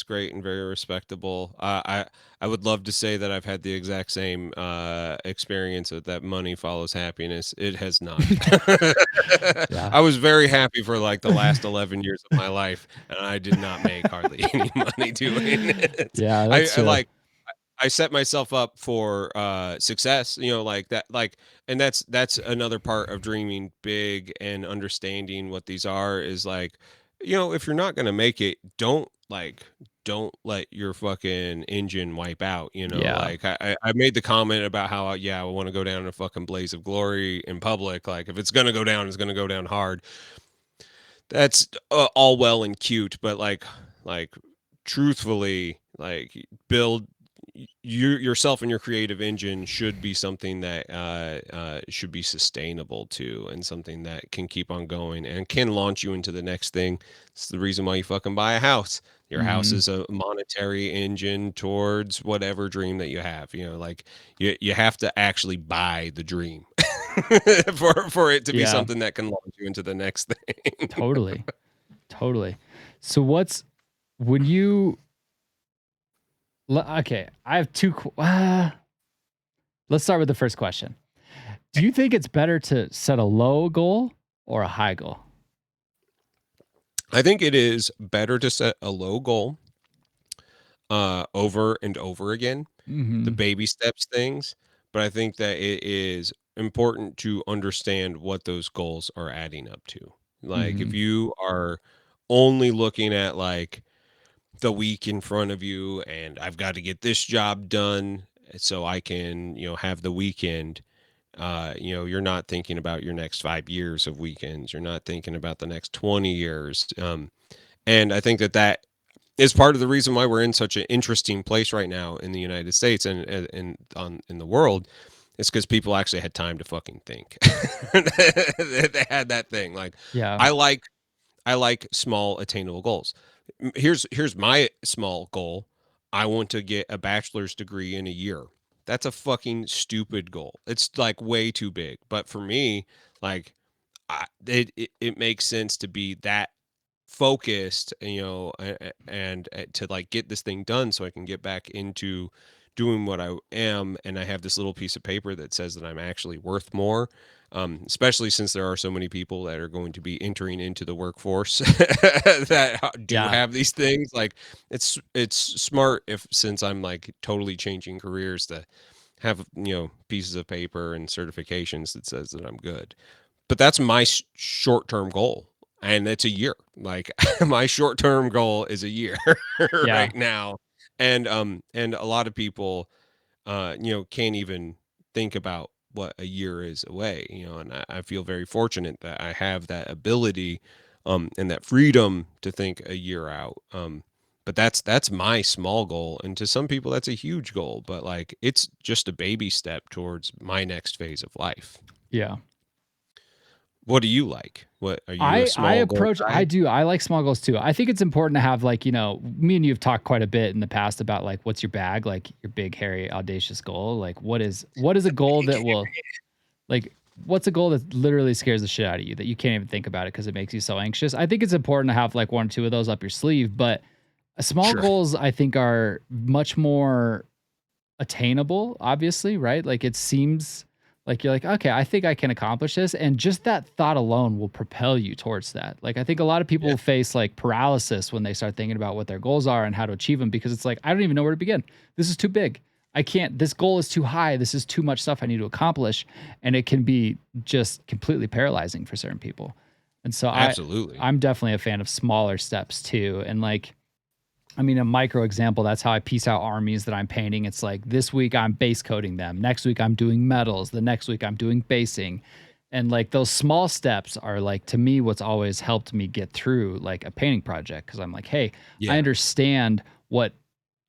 great and very respectable. I would love to say that I've had the exact same experience that money follows happiness. It has not. Yeah. I was very happy for like the last 11 years of my life, and I did not make hardly any money doing it. Yeah, I, that's I a like I set myself up for success, like that, like, and that's another part of dreaming big and understanding what these are is like, if you're not gonna make it, don't let your fucking engine wipe out. yeah. Like I made the comment about how yeah, I want to go down in a fucking blaze of glory in public. Like if it's gonna go down, it's gonna go down hard. That's all well and cute, but like truthfully, like build yourself and your creative engine should be something that should be sustainable too, and something that can keep on going and can launch you into the next thing. It's the reason why you fucking buy a house. Your house Mm-hmm. is a monetary engine towards whatever dream that you have. You know, like you have to actually buy the dream for it to be Yeah, something that can launch you into the next thing. totally. Totally. So what's when you okay, I have let's start with the first question. Do you think it's better to set a low goal or a high goal? I think it is better to set a low goal over and over again, the Mhm. baby steps things, but I think that it is important to understand what those goals are adding up to. Like if Mhm. you are only looking at like the week in front of you and I've got to get this job done so I can, have the weekend. You're not thinking about your next 5 years of weekends. You're not thinking about the next 20 years. And I think that that is part of the reason why we're in such an interesting place right now in the United States and in the world. It's because people actually had time to fucking think. They had that thing. Like Yeah. I like I like small attainable goals. Here's my small goal. I want to get a bachelor's degree in a year. That's a fucking stupid goal. It's like way too big. But for me, like it makes sense to be that focused, and to like get this thing done so I can get back into doing what I am, and I have this little piece of paper that says that I'm actually worth more. Especially since there are so many people that are going to be entering into the workforce that do Yeah. have these things. Like it's smart if since I'm like totally changing careers to have pieces of paper and certifications that says that I'm good. But that's my short-term goal, and it's a year. Like, my short-term goal is a year Yeah. right now, and a lot of people, can't even think about what a year is away, and I feel very fortunate that I have that ability, and that freedom to think a year out, but that's my small goal, and to some people, that's a huge goal, but, like, it's just a baby step towards my next phase of life. Yeah. What do you like? What are you a I small goal approach I guy? do. I like small goals too. I think it's important to have like, me and you have talked quite a bit in the past about like what's your bag, like your big hairy audacious goal. Like what is a goal that will like what's a goal that literally scares the shit out of you that you can't even think about it because it makes you so anxious? I think it's important to have like one or two of those up your sleeve, but small Sure. goals I think are much more attainable, obviously, right? Like it seems like you're like, okay, I think I can accomplish this. And just that thought alone will propel you towards that. Like I think a lot of Yeah. people face like paralysis when they start thinking about what their goals are and how to achieve them because it's like, I don't even know where to begin. This is too big. I can't, this goal is too high. This is too much stuff I need to accomplish. And it can be just completely paralyzing for certain people. And so Absolutely. I'm definitely a fan of smaller steps too. And like I mean, a micro example, that's how I piece out armies that I'm painting. It's like this week I'm base coating them. Next week I'm doing metals. The next week I'm doing basing. And like those small steps are like to me what's always helped me get through like a painting project because I'm like, hey, I Yeah. understand what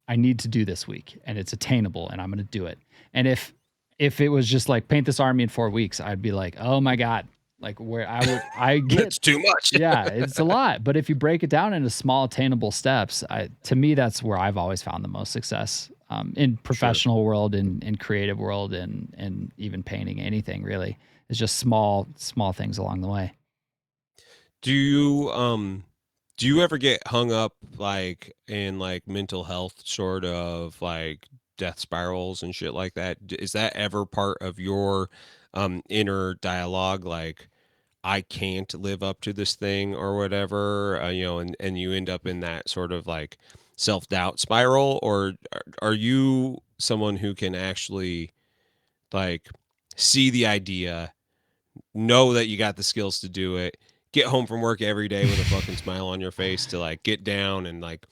I need to do this week and it's attainable and I'm going to do it. And if it was just like paint this army in 4 weeks, I'd be like, "Oh my god." Like where I get That's too much. yeah, it's a lot, but if you break it down into small attainable steps, to me that's where I've always found the most success in Sure. professional world and creative world and even painting anything really. It's just small things along the way. Do you ever get hung up like in like mental health sort of like death spirals and shit like that? Is that ever part of your inner dialogue like I can't live up to this thing or whatever, and you end up in that sort of like self-doubt spiral, or are you someone who can actually like see the idea, know that you got the skills to do it, get home from work every day with a fucking smile on your face to like get down and like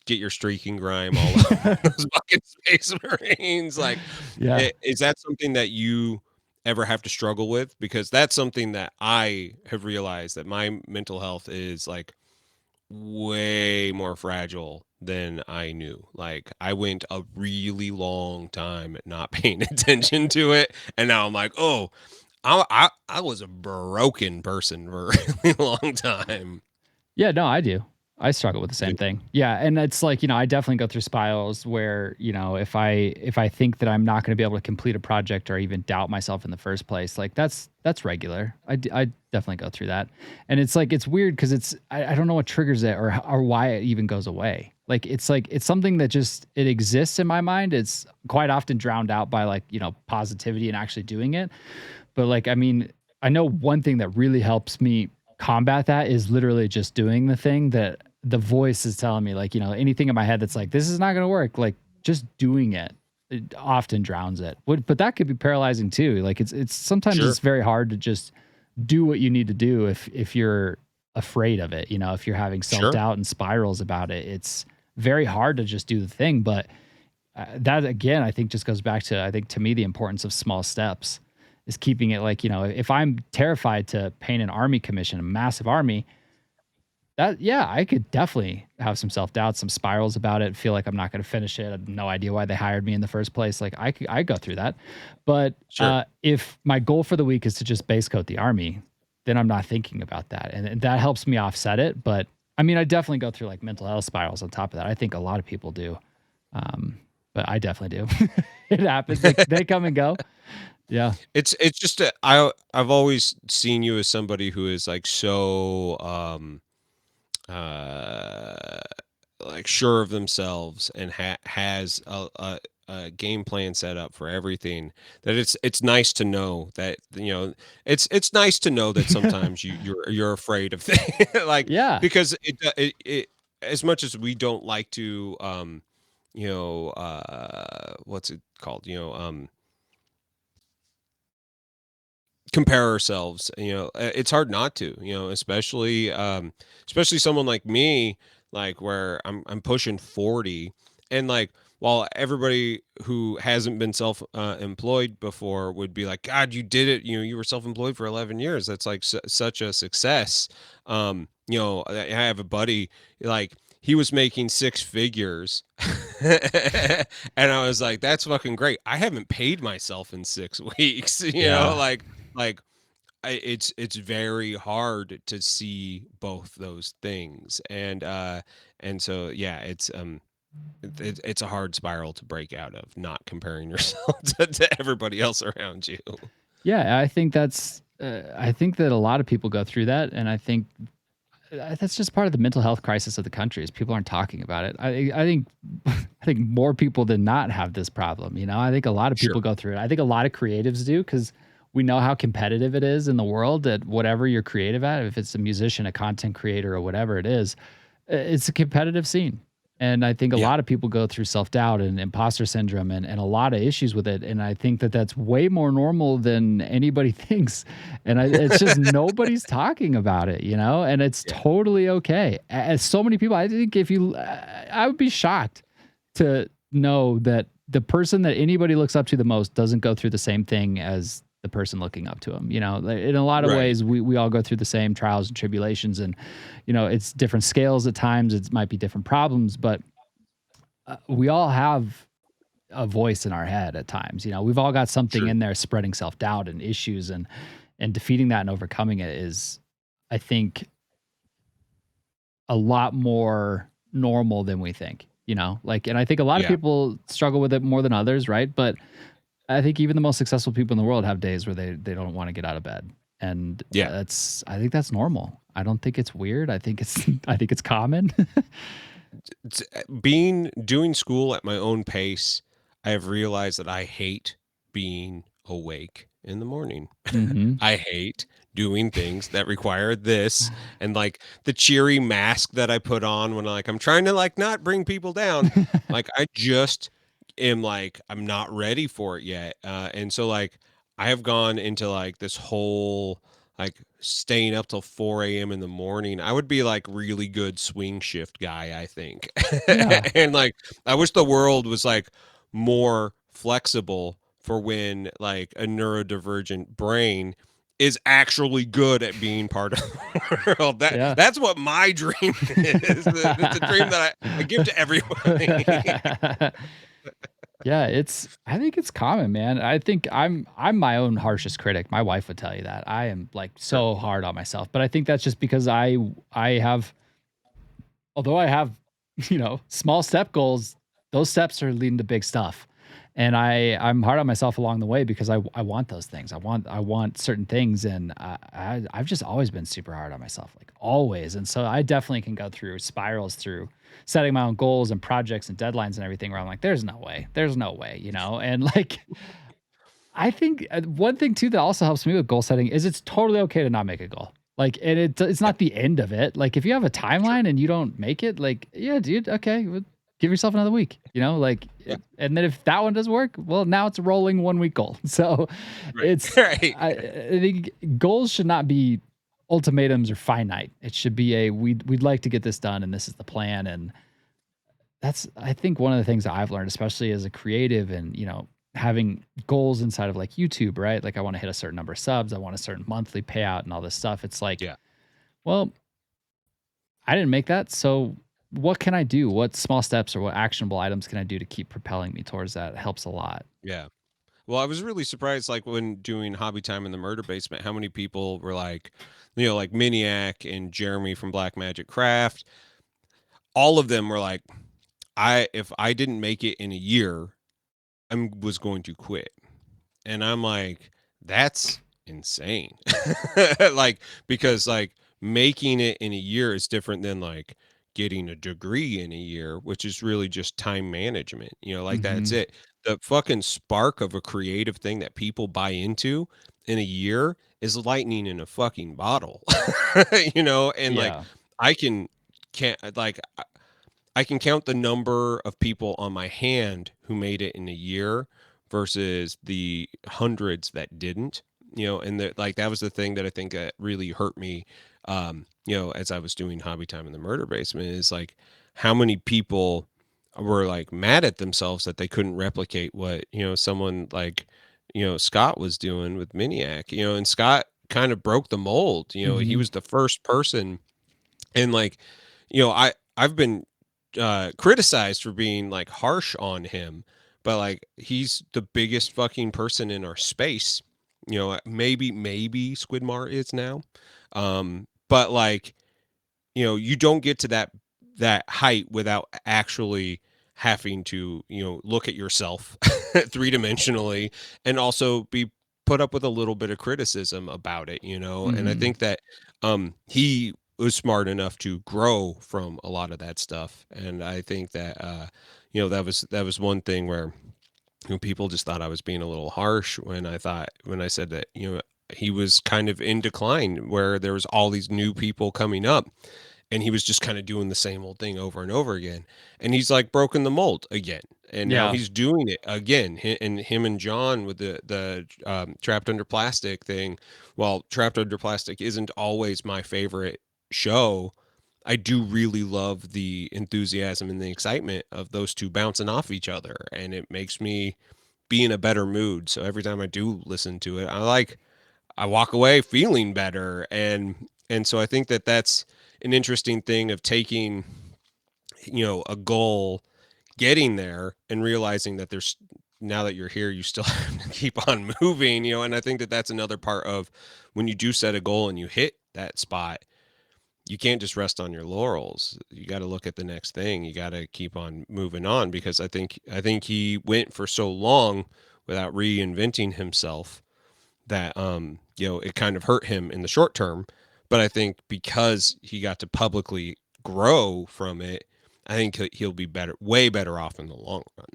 get your streaking grime all over those fucking space marines? Like, Yeah. is that something that you ever have to struggle with, because that's something that I have realized, that my mental health is like way more fragile than I knew. Like, I went a really long time not paying attention to it, and now I'm like, oh, I was a broken person for a really long time. Yeah, no, I do. I struggle with the Yeah, same thing. Yeah, and it's like, I definitely go through spirals where, if I think that I'm not going to be able to complete a project or even doubt myself in the first place, like that's regular. I definitely go through that. And it's like it's weird cuz I don't know what triggers it or why it even goes away. Like it's something that just it exists in my mind. It's quite often drowned out by like, positivity and actually doing it. But like, I mean, I know one thing that really helps me combat that is literally just doing the thing that the voice is telling me, like, anything in my head that's like, this is not going to work. Like, just doing it often drowns it. But that could be paralyzing too. Like, it's sometimes sure, it's very hard to just do what you need to do if you're afraid of it. If you're having self sure. doubt and spirals about it, it's very hard to just do the thing. But that again, I think just goes back to I think to me the importance of small steps is keeping it like if I'm terrified to paint an army commission, a massive army, that yeah, I could definitely have some self doubt, some spirals about it, feel like I'm not going to finish it. I have no idea why they hired me in the first place. Like I go through that, but Sure. if my goal for the week is to just base coat the army, then I'm not thinking about that, and that helps me offset it. But I mean, I definitely go through like mental health spirals on top of that. I think a lot of people do. Um, but I definitely do. It happens. They come and go. Yeah. It's just I've always seen you as somebody who is like so uh like sure of themselves, and has a game plan set up for everything, that it's nice to know that, it's nice to know that sometimes you're afraid of things, like, Yeah. because it as much as we don't like to what's it called, compare ourselves, it's hard not to, especially someone like me, like, where I'm pushing 40, and like, while everybody who hasn't been self employed before would be like, god, you did it, you were self-employed for 11 years, that's like such a success. I have a buddy, like, he was making six figures, and I was like, that's fucking great. I haven't paid myself in 6 weeks, Yeah. like, it's very hard to see both those things, and so yeah, it's a hard spiral to break out of, not comparing yourself to everybody else around you. Yeah. I think that a lot of people go through that. And I think that's just part of the mental health crisis of the country is people aren't talking about it. I think, I think more people than not have this problem. I think a lot of Sure. people go through it. I think a lot of creatives do because we know how competitive it is in the world at whatever you're creative at. If it's a musician, a content creator, or whatever it is, it's a competitive scene. And I think a Yeah. lot of people go through self doubt and imposter syndrome and a lot of issues with it. And I think that that's way more normal than anybody thinks. And it's just nobody's talking about it, and it's Yeah. totally okay. As so many people, I think if you, I would be shocked to know that the person that anybody looks up to the most doesn't go through the same thing as the person looking up to him. In a lot of Right. ways, we all go through the same trials and tribulations, and it's different scales at times. It might be different problems, but we all have a voice in our head at times. We've all got something Sure. in there spreading self doubt and issues, and defeating that and overcoming it is, I think, a lot more normal than we think. And I think a lot of Yeah. people struggle with it more than others, right? But I think even the most successful people in the world have days where they don't want to get out of bed, and Yeah. I think that's normal. I don't think it's weird. I think it's I think it's common. Being doing school at my own pace, I have realized that I hate being awake in the morning. Hmm. I hate doing things that require this, and like the cheery mask that I put on when like I'm trying to like not bring people down. Like, I just am like, I'm not ready for it yet. And so like I have gone into like this whole like staying up till 4 a.m. in the morning. I would be like really good swing shift guy, I think. Yeah. And like I wish the world was like more flexible for when like a neurodivergent brain is actually good at being part of the world. Yeah. That's what my dream is. It's a dream that I give to everybody. Yeah, I think it's common, man. I think I'm my own harshest critic. My wife would tell you that. I am like Sure. so hard on myself. But I think that's just because I have although I have, small step goals, those steps are leading to big stuff. And I'm hard on myself along the way because I want those things. I want certain things, and I've just always been super hard on myself, like always. And so I definitely can go through spirals through setting my own goals and projects and deadlines and everything where I'm like, there's no way, and like I think one thing too that also helps me with goal setting is it's totally okay to not make a goal. Like, and it's Yeah, not the end of it. Like, if you have a sure. timeline and you don't make it, like, yeah, dude, okay, well, give yourself another week. Like, Yeah. and then if that one doesn't work, well, now it's a rolling 1 week goal. So, Right. Right. I think goals should not be ultimatums or finite. It should be we'd like to get this done, and this is the plan. And that's I think one of the things that I've learned, especially as a creative and, having goals inside of like YouTube, right? Like I want to hit a certain number of subs, I want a certain monthly payout and all this stuff. It's like, Yeah. well, I didn't make that. So what can I do? What small steps or what actionable items can I do to keep propelling me towards that? It helps a lot. Yeah. Well, I was really surprised, like when doing hobby time in the murder basement, how many people were like, like Miniac and Jeremy from Black Magic Craft. All of them were like, if I didn't make it in a year, was going to quit. And I'm like, that's insane. Like, because like making it in a year is different than like getting a degree in a year, which is really just time management. Like that's Hmm. it. The fucking spark of a creative thing that people buy into in a year is lightning in a fucking bottle. And like Yeah. I can't like I can count the number of people on my hand who made it in a year versus the hundreds that didn't. And like that was the thing that I think that really hurt me. As I was doing hobby time in the murder basement, is like how many people were like mad at themselves that they couldn't replicate what someone like Scott was doing with Miniac. And Scott kind of broke the mold. He Hmm. was the first person, and like I've been criticized for being like harsh on him, but like he's the biggest fucking person in our space. Maybe Squidmar is now. But like, you don't get to that height without actually having to, look at yourself three-dimensionally and also be put up with a little bit of criticism about it. And I Hmm. think that he was smart enough to grow from a lot of that stuff. And I think that that was one thing where people just thought I was being a little harsh when I said that he was kind of in decline, where there was all these new people coming up and he was just kind of doing the same old thing over and over again, and he's like broken the mold again, and now Yeah. he's doing it again. And him and John with the Trapped Under Plastic thing. Well, Trapped Under Plastic isn't always my favorite show. I do really love the enthusiasm and the excitement of those two bouncing off each other, and it makes me be in a better mood. So every time I do listen to it, I walk away feeling better. And so I think that that's an interesting thing of taking, a goal, getting there and realizing that there's, now that you're here, you still have to keep on moving, and I think that that's another part of when you do set a goal and you hit that spot, you can't just rest on your laurels. You got to look at the next thing. You got to keep on moving on, because I think he went for so long without reinventing himself that it kind of hurt him in the short term. But I think because he got to publicly grow from it, I think he'll be better, way better off in the long run.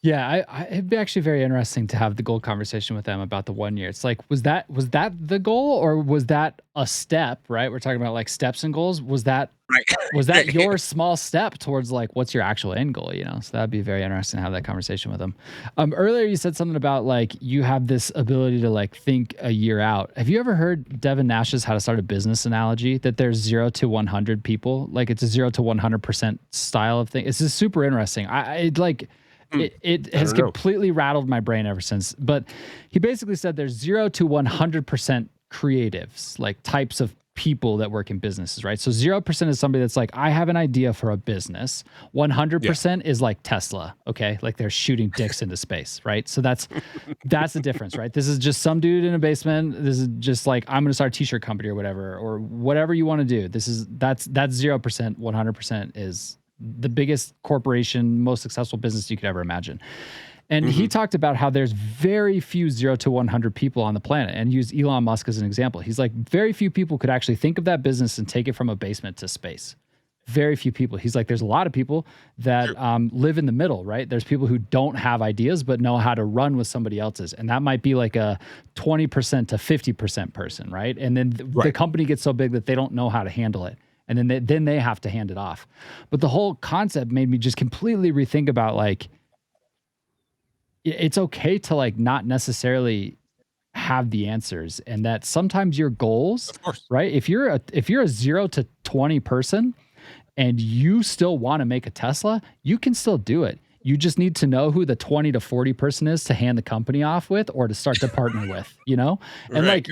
Yeah, it'd be actually very interesting to have the goal conversation with them about the 1 year. It's like, was that the goal, or was that a step? Right, we're talking about like steps and goals. Was that Right. your small step towards like what's your actual end goal? So that'd be very interesting to have that conversation with them. Earlier you said something about like you have this ability to like think a year out. Have you ever heard Devin Nash's How to Start a Business analogy? That there's 0 to 100 people, like it's a 0 to 100% style of thing. It's just super interesting. I like It I has don't know. completely rattled my brain ever since. But he basically said there's 0 to 100% creatives, like types of people that work in businesses, right? So 0% is somebody that's like, I have an idea for a business. Yeah. 100% is like Tesla, okay? Like they're shooting dicks into space, right? So that's the difference, right? This is just some dude in a basement. This is just like, I'm going to start a t-shirt company or whatever you want to do. That's 0%. 100% is the biggest corporation, most successful business you could ever imagine. And he talked about how there's very few 0 to 100 people on the planet, and used Elon Musk as an example. He's like, very few people could actually think of that business and take it from a basement to space. Very few people. He's like, there's a lot of people that live in the middle, right? There's people who don't have ideas but know how to run with somebody else's, and that might be like a 20% to 50% person, right? And then the company gets so big that they don't know how to handle it, and then they have to hand it off. But the whole concept made me just completely rethink about like, it's okay to like not necessarily have the answers, and that sometimes your goals, Of course. right? If you're a 0 to 20 person and you still want to make a Tesla, you can still do it. You just need to know who the 20 to 40 person is to hand the company off with or to start to partner with, you know? And Right.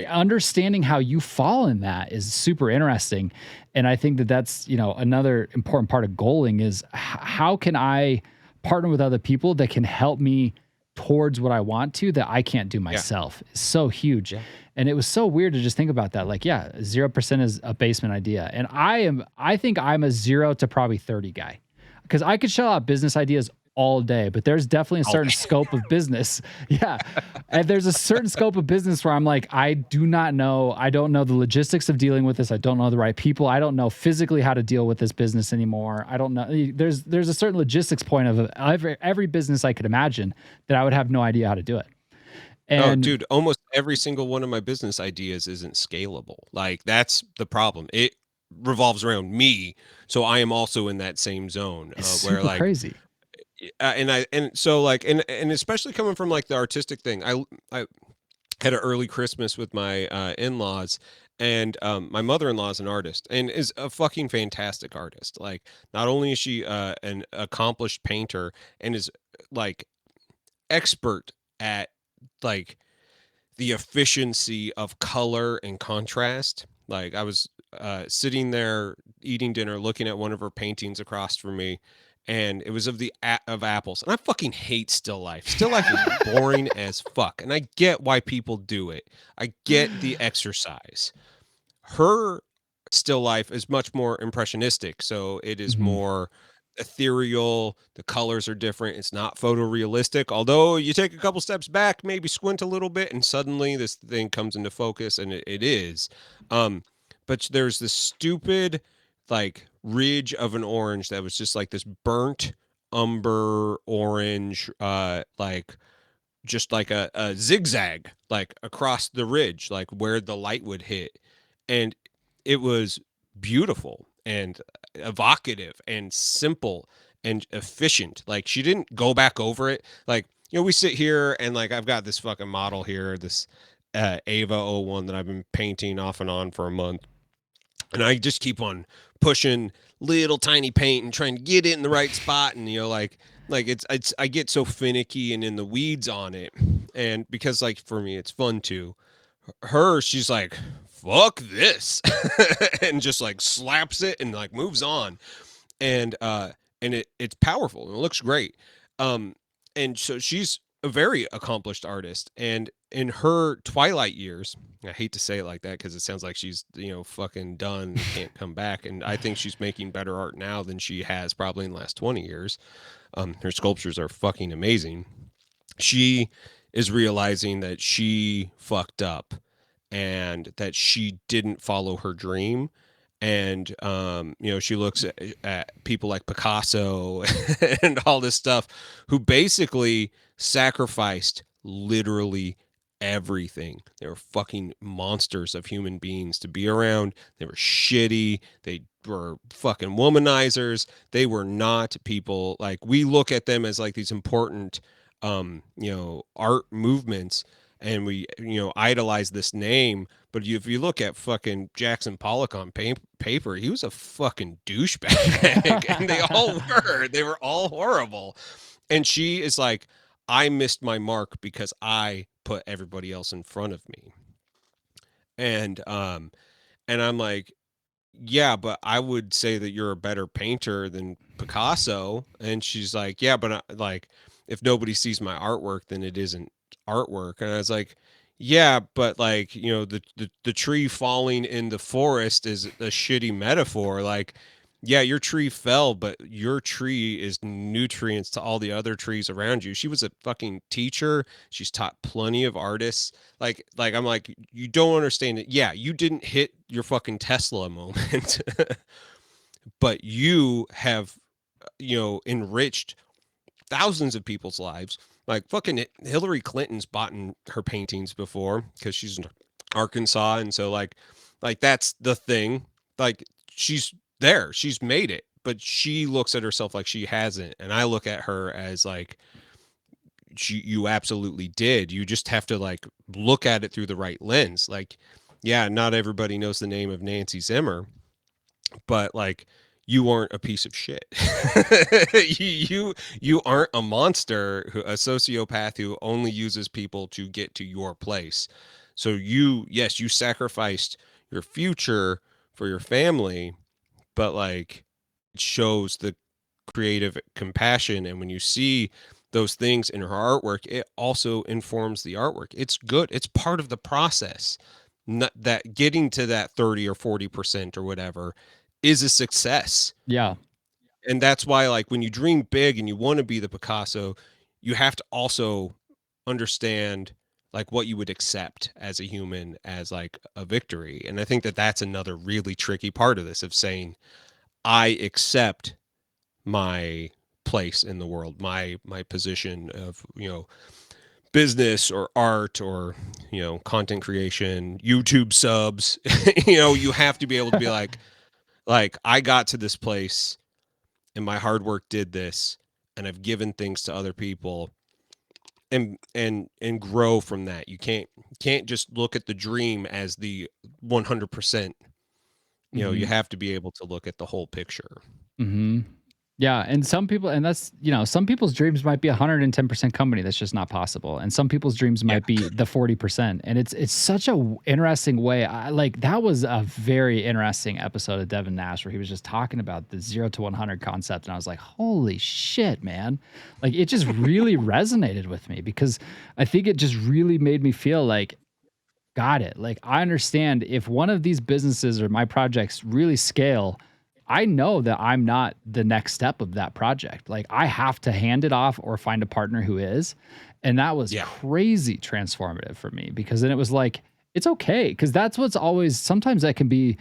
understanding how you fall in that is super interesting. And I think that that's, another important part of goaling is how can I partner with other people that can help me towards what I want to that I can't do myself. It's so huge. Yeah. And it was so weird to just think about that. Like, 0% is a basement idea. And I think I'm a 0 to probably 30 guy, because I could shell out business ideas all day, but there's definitely a certain scope of business. Yeah. And there's a certain scope of business where I'm like, I don't know the logistics of dealing with this. I don't know the right people. I don't know physically how to deal with this business anymore. I don't know. There's a certain logistics point of every business I could imagine that I would have no idea how to do it. And Dude, almost every single one of my business ideas isn't scalable. Like, that's the problem. It revolves around me, so I am also in that same zone it's where super like crazy. and so like and especially coming from like the artistic thing. I had an early Christmas with my in-laws, and my mother-in-law is an artist and is a fucking fantastic artist. Like, not only is she an accomplished painter and is like expert at like the efficiency of color and contrast. Like, I was sitting there eating dinner, looking at one of her paintings across from me, and it was of of apples. And I fucking hate still life. Still life is boring as fuck, and I get why people do it. I get the exercise. Her still life is much more impressionistic, so it is Mhm. more ethereal. The colors are different. It's not photorealistic, although you take a couple steps back, maybe squint a little bit, and suddenly this thing comes into focus, and it is. um but there's this stupid like ridge of an orange that was just like this burnt umber orange, like just like a zigzag like across the ridge, like where the light would hit. And it was beautiful and evocative and simple and efficient. Like, she didn't go back over it. Like, we sit here and like I've got this fucking model here, this Ava '01 that I've been painting off and on for a month. And I just keep on pushing little tiny paint and trying to get it in the right spot. And like it's I get so finicky and in the weeds on it. And because like for me it's fun too. She's like, fuck this. And just like slaps it and like moves on. And it's powerful and it looks great. Um and so she's a very accomplished artist, and in her twilight years, I hate to say it like that because it sounds like she's fucking done and can't come back, and I think she's making better art now than she has probably in the last 20 years. Her sculptures are fucking amazing. She is realizing that she fucked up and that she didn't follow her dream. And she looks at people like Picasso and all this stuff, who basically sacrificed literally everything. They were fucking monsters of human beings to be around. They were shitty. They were fucking womanizers. They were not people like we look at them as like these important art movements, and we idolize this name. But if you look at fucking Jackson Pollock on paper, he was a fucking douchebag. And they all were all horrible. And she is like, I missed my mark because I put everybody else in front of me. And I'm like, yeah, but I would say that you're a better painter than Picasso. And she's like, yeah, but like, if nobody sees my artwork, then it isn't artwork. And I was like, yeah, but like, you know, the tree falling in the forest is a shitty metaphor. Like, yeah, your tree fell, but your tree is nutrients to all the other trees around you. She was a fucking teacher. She's taught plenty of artists. Like I'm like, you don't understand it. Yeah, you didn't hit your fucking Tesla moment, but you have, you know, enriched thousands of people's lives. Like fucking Hillary Clinton's bought in her paintings before because she's in Arkansas, and so like that's the thing. Like she's there, she's made it, but she looks at herself like she hasn't, and I look at her as like you absolutely did. You just have to like look at it through the right lens. Like, yeah, not everybody knows the name of Nancy Zimmer, but like you aren't a piece of shit. You aren't a monster, a sociopath who only uses people to get to your place. So yes, you sacrificed your future for your family, but like it shows the creative compassion. And when you see those things in her artwork, it also informs the artwork. It's good. It's part of the process. Not that getting to that 30 or 40% or whatever is a success. Yeah. And that's why, like, when you dream big and you want to be the Picasso, you have to also understand like what you would accept as a human as like a victory. And I think that that's another really tricky part of this, of saying, I accept my place in the world, my position of, you know, business or art or, you know, content creation, YouTube subs. You know, you have to be able to be like I got to this place and my hard work did this, and I've given things to other people, and grow from that. You can't just look at the dream as the 100%. You know, you have to be able to look at the whole picture. Mm-hmm. Yeah, and some people, and that's, you know, some people's dreams might be 110% company. That's just not possible. And some people's dreams Yeah. might be the 40%. And it's such a interesting way. I like that was a very interesting episode of Devin Nash where he was just talking about the 0 to 100 concept, and I was like, holy shit, man! Like it just really resonated with me because I think it just really made me feel like, got it. Like I understand if one of these businesses or my projects really scale, I know that I'm not the next step of that project. Like I have to hand it off or find a partner who is. And that was Yeah. crazy transformative for me because then it was like, it's okay. Because that's what's always, sometimes that can be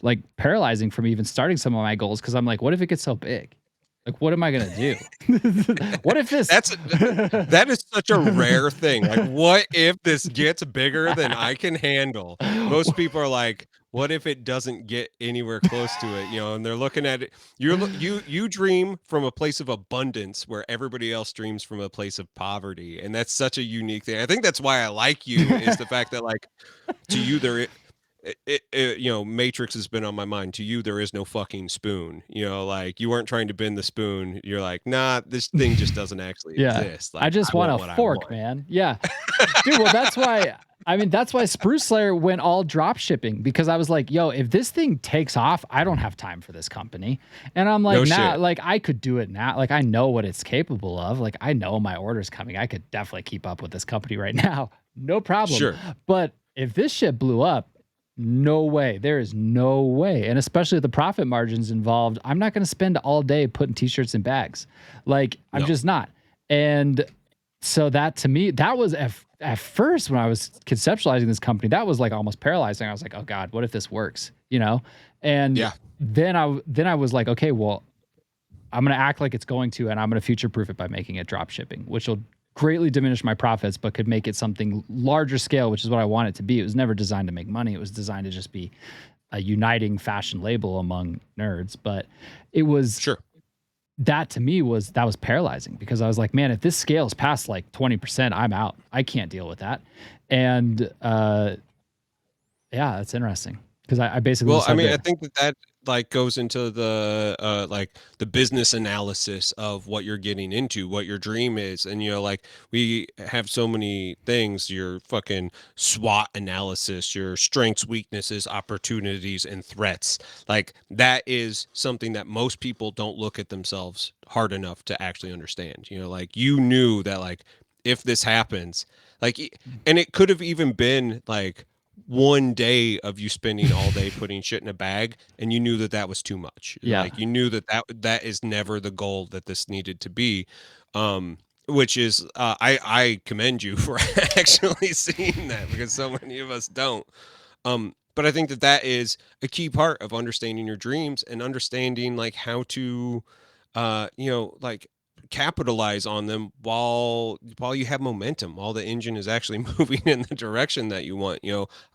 like paralyzing from even starting some of my goals. Cause I'm like, what if it gets so big? Like, what am I going to do? What if this? That is such a rare thing. Like, what if this gets bigger than I can handle? Most people are like, what if it doesn't get anywhere close to it? You know, and they're looking at it. You dream from a place of abundance where everybody else dreams from a place of poverty, and that's such a unique thing. I think that's why I like you, is the fact that like to you you know, Matrix has been on my mind. To you, there is no fucking spoon. You know, like you weren't trying to bend the spoon. You're like, nah, this thing just doesn't actually Yeah. exist. Like, I just I want want a what I fork, want. man. Yeah. Dude, well, that's why, I mean, that's why Spruce Slayer went all drop shipping because I was like, yo, if this thing takes off, I don't have time for this company. And I'm like, No nah, shit. like I could do it now. Like I know what it's capable of. Like I know my order's coming. I could definitely keep up with this company right now. No problem. Sure. But if this shit blew up, no way. There is no way. And especially with the profit margins involved, I'm not going to spend all day putting t-shirts in bags. Like I'm No. just not. And so that to me, that was at first when I was conceptualizing this company, that was like almost paralyzing. I was like, oh God, what if this works? You know? And Yeah. then I was like, okay, well, I'm going to act like it's going to, and I'm going to future proof it by making it drop shipping, which will greatly diminish my profits, but could make it something larger scale, which is what I want it to be. It was never designed to make money. It was designed to just be a uniting fashion label among nerds. But it was Sure. that to me was paralyzing because I was like, man, if this scales past like 20%, I'm out. I can't deal with that. And yeah, that's interesting because I basically Well, just I had mean, to, I think that like goes into the like the business analysis of what you're getting into, what your dream is. And like we have so many things, your fucking SWOT analysis, your strengths, weaknesses, opportunities, and threats. Like that is something that most people don't look at themselves hard enough to actually understand. Like you knew that, like, if this happens, like, and it could have even been like one day of you spending all day putting shit in a bag, and you knew that that was too much. Yeah. Like you knew that that is never the goal that this needed to be. Which is I commend you for actually seeing that, because so many of us don't. But I think that that is a key part of understanding your dreams and understanding like how to like capitalize on them while you have momentum, while the engine is actually moving in the direction that you want.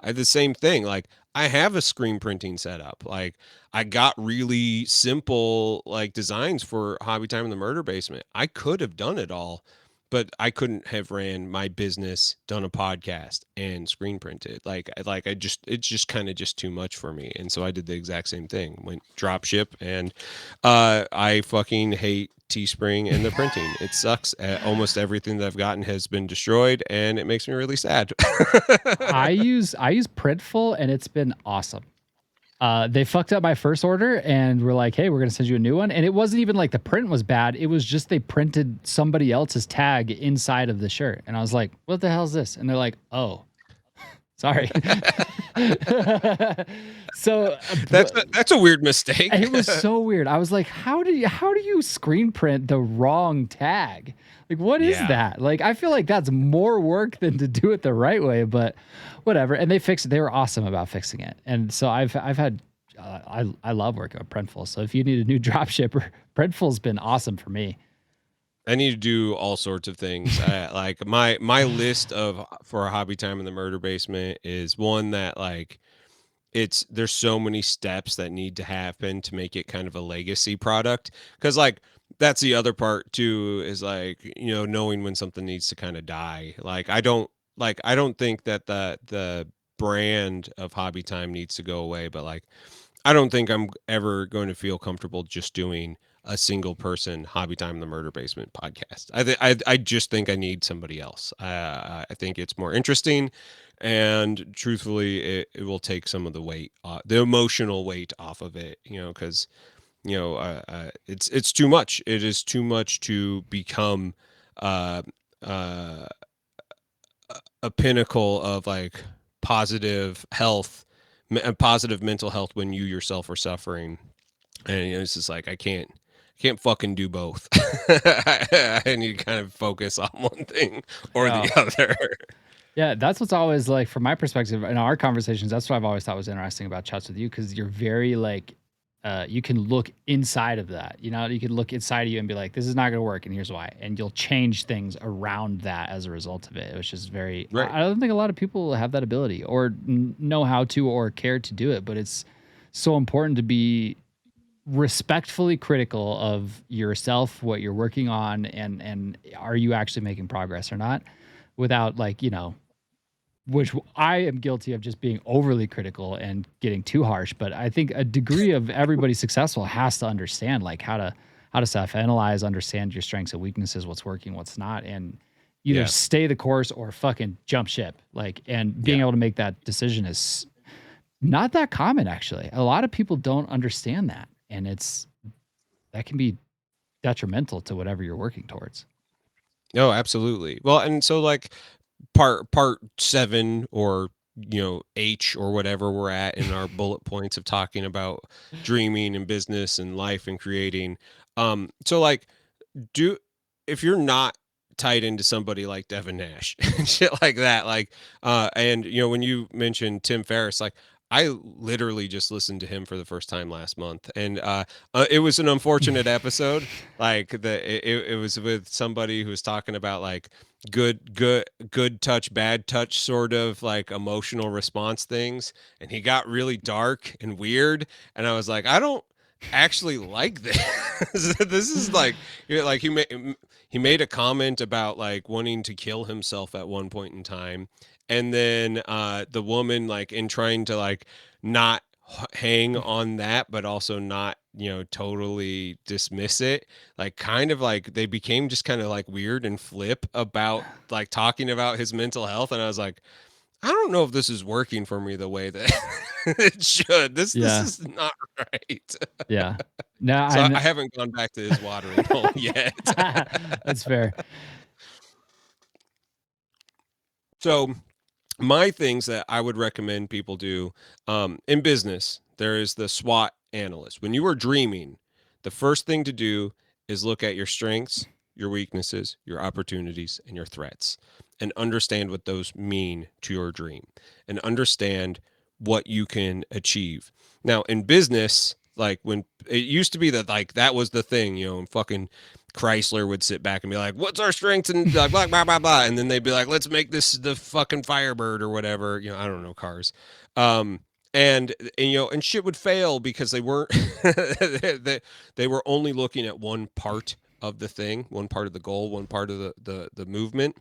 I the same thing. Like I have a screen printing setup. Like I got really simple like designs for Hobby Time in the Murder Basement. I could have done it all, but I couldn't have ran my business, done a podcast, and screen printed. Like I just, it's just kind of just too much for me. And so I did the exact same thing. Went drop ship, and I fucking hate Teespring and the printing. It sucks. Almost everything that I've gotten has been destroyed, and it makes me really sad. I use Printful, and it's been awesome. They fucked up my first order and were like, "Hey, we're gonna send you a new one." And it wasn't even like the print was bad. It was just they printed somebody else's tag inside of the shirt, and I was like, "What the hell is this?" And they're like, "Oh, sorry." So That's a weird mistake. it was so weird. I was like, how do you screen print the wrong tag? Like, what is Yeah. that? Like, I feel like that's more work than to do it the right way, but whatever. And they fixed it. They were awesome about fixing it. And so I've had, I love working with Printful. So if you need a new drop shipper, Printful's been awesome for me. I need to do all sorts of things. Like my list of for a Hobby Time in the Murder Basement is one that, like, there's so many steps that need to happen to make it kind of a legacy product. Because like that's the other part too, is like, knowing when something needs to kind of die. Like I don't think that the brand of Hobby Time needs to go away, but like I don't think I'm ever going to feel comfortable just doing a single person Hobby Time in the Murder Basement podcast. I just think I need somebody else. I think it's more interesting, and truthfully, it will take some of the weight, the emotional weight off of it. Because it's too much. It is too much to become uh, uh, a pinnacle of like positive health, positive mental health when you yourself are suffering. And it's just like I can't fucking do both. I need to kind of focus on one thing or the other. Yeah, that's what's always like, from my perspective in our conversations, that's what I've always thought was interesting about chats with you, because you're very like, you can look inside of that. You can look inside of you and be like, this is not going to work, and here's why. And you'll change things around that as a result of it, which is very, Right. I don't think a lot of people have that ability or know how to or care to do it, but it's so important to be respectfully critical of yourself, what you're working on, and are you actually making progress or not, without like, which I am guilty of, just being overly critical and getting too harsh. But I think a degree of everybody successful has to understand like how to self-analyze, understand your strengths and weaknesses, what's working, what's not, and either stay the course or fucking jump ship. Like, and being able to make that decision is not that common, actually. A lot of people don't understand that, and that can be detrimental to whatever you're working towards. No, absolutely. Well, and so like part 7, or H, or whatever we're at in our bullet points of talking about dreaming and business and life and creating. So like, do if you're not tied into somebody like Devin Nash and shit like that, like, and when you mentioned Tim Ferriss, like I literally just listened to him for the first time last month, and it was an unfortunate episode. Like it was with somebody who was talking about like good touch, bad touch, sort of like emotional response things, and he got really dark and weird, and I was like, I don't actually like this. This is like, like he made a comment about like wanting to kill himself at one point in time, and then the woman, like, in trying to like not hang on that, but also not, totally dismiss it. Like, kind of like they became just kind of like weird and flip about like talking about his mental health. And I was like, I don't know if this is working for me the way that it should. This Yeah. is not right. Yeah. No, So I I'm haven't gone back to his watering hole yet. that's fair. So my things that I would recommend people do in business, there is the SWOT analyst. When you are dreaming, the first thing to do is look at your strengths, your weaknesses, your opportunities, and your threats, and understand what those mean to your dream, and understand what you can achieve. Now, in business, like when it used to be that like that was the thing, and fucking Chrysler would sit back and be like, "What's our strengths?" and blah blah blah blah blah, and then they'd be like, "Let's make this the fucking Firebird or whatever." I don't know cars, um, and shit would fail because they weren't they were only looking at one part of the thing, one part of the goal, one part of the movement,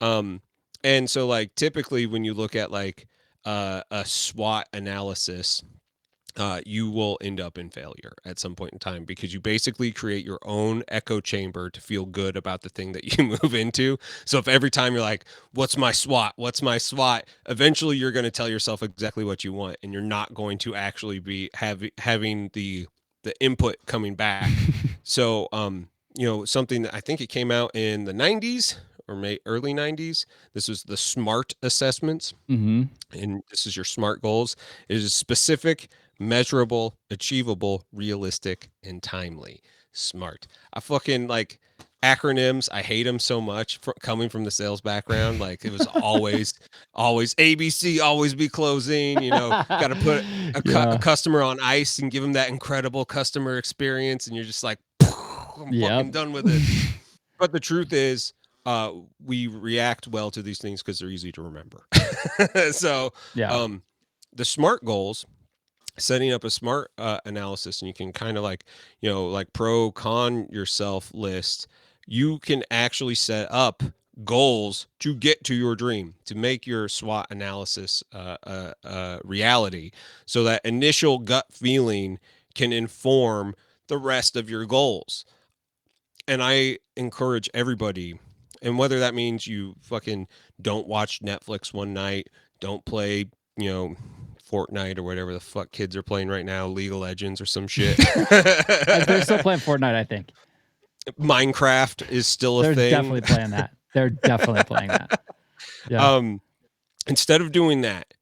um, and so like typically when you look at like a SWOT analysis, you will end up in failure at some point in time because you basically create your own echo chamber to feel good about the thing that you move into. So if every time you're like, what's my SWOT? What's my SWOT? Eventually you're going to tell yourself exactly what you want, and you're not going to actually be having the input coming back. So, something that I think it came out in the 90s or early 90s. This was the SMART assessments, Hmm. and this is your SMART goals. It is specific, measurable, achievable, realistic, and timely. SMART. I fucking like acronyms. I hate them so much coming from the sales background. Like it was always ABC, always be closing. Got to put a Yeah. customer on ice and give them that incredible customer experience. And you're just like, I'm Yep. fucking done with it. But the truth is, we react well to these things because they're easy to remember. So, Yeah. um, the SMART goals, setting up a SMART analysis, and you can kind of like, like pro con yourself list. You can actually set up goals to get to your dream, to make your SWOT analysis reality, so that initial gut feeling can inform the rest of your goals. And I encourage everybody, and whether that means you fucking don't watch Netflix one night, don't play, you know, Fortnite or whatever the fuck kids are playing right now, League of Legends or some shit. They're still playing Fortnite, I think. Minecraft is still a They're thing. definitely playing that. They're definitely playing that. Yeah. um, Instead of doing that,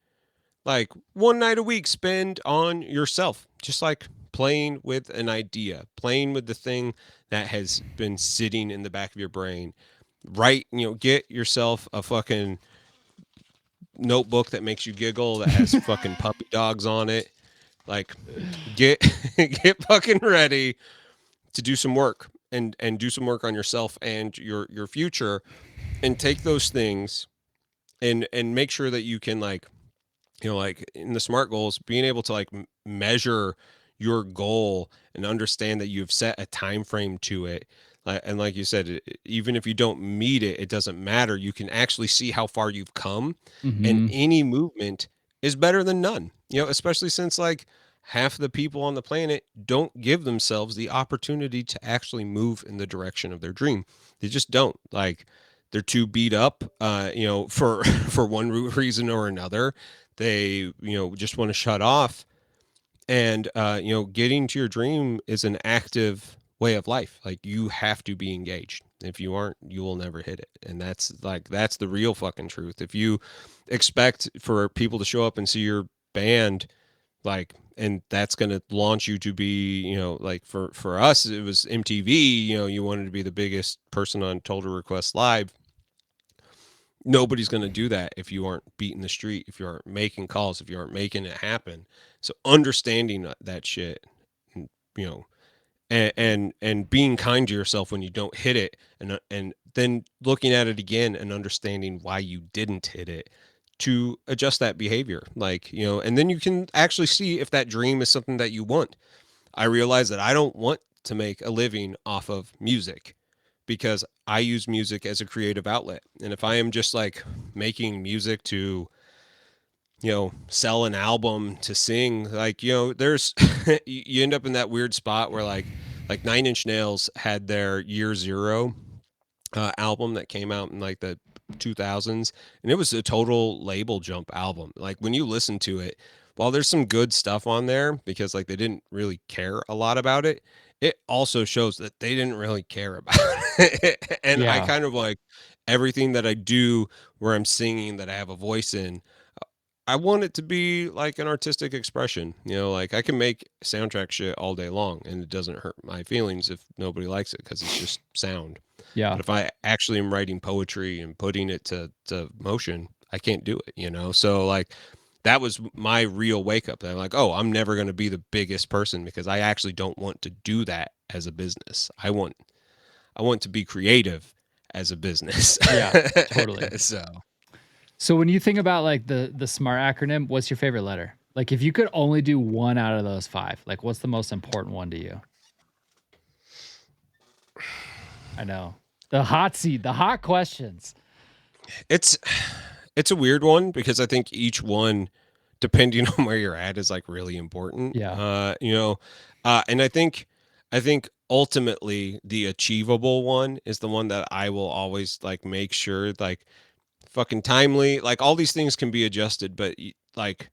like one night a week, spend on yourself, just like playing with an idea, playing with the thing that has been sitting in the back of your brain. Write, get yourself a fucking notebook that makes you giggle that has fucking puppy dogs on it. Like get get fucking ready to do some work, and do some work on yourself and your future, and take those things and make sure that you can like, like in the SMART goals, being able to like measure your goal and understand that you've set a time frame to it. And like you said, even if you don't meet it, it doesn't matter. You can actually see how far you've come, and Hmm. any movement is better than none. Especially since like half the people on the planet don't give themselves the opportunity to actually move in the direction of their dream. They just don't. Like they're too beat up, for for one reason or another. They, just want to shut off. And getting to your dream is an active way of life. Like you have to be engaged. If you aren't, you will never hit it. And that's the real fucking truth. If you expect for people to show up and see your band, like, and that's going to launch you to be, like for us it was MTV, you wanted to be the biggest person on Total Request Live. Nobody's going to do that if you aren't beating the street, if you aren't making calls, if you aren't making it happen. So understanding that shit, you know, and being kind to yourself when you don't hit it, and then looking at it again and understanding why you didn't hit it, to adjust that behavior. Like, and then you can actually see if that dream is something that you want. I realize that I don't want to make a living off of music, because I use music as a creative outlet. And if I am just like making music to sell an album to sing. Like, there's you end up in that weird spot where like 9 Inch Nails had their Year Zero album that came out in like the 2000s, and it was a total label jump album. Like when you listen to it, while there's some good stuff on there because like they didn't really care a lot about it, it also shows that they didn't really care about it. And I Yeah. kind of like everything that I do where I'm singing that I have a voice in, I want it to be like an artistic expression. Like I can make soundtrack shit all day long and it doesn't hurt my feelings if nobody likes it because it's just sound. Yeah. But if I actually am writing poetry and putting it to motion, I can't do it. So like that was my real wake up. I'm like, oh, I'm never going to be the biggest person because I actually don't want to do that as a business. I want to be creative as a business. Yeah. Totally. So when you think about like the SMART acronym, what's your favorite letter? Like if you could only do one out of those five, like what's the most important one to you? I know. The hot seat, the hot questions. it's a weird one because I think each one, depending on where you're at, is like really important. Yeah. And I think ultimately the achievable one is the one that I will always like make sure like fucking timely. Like all these things can be adjusted, but like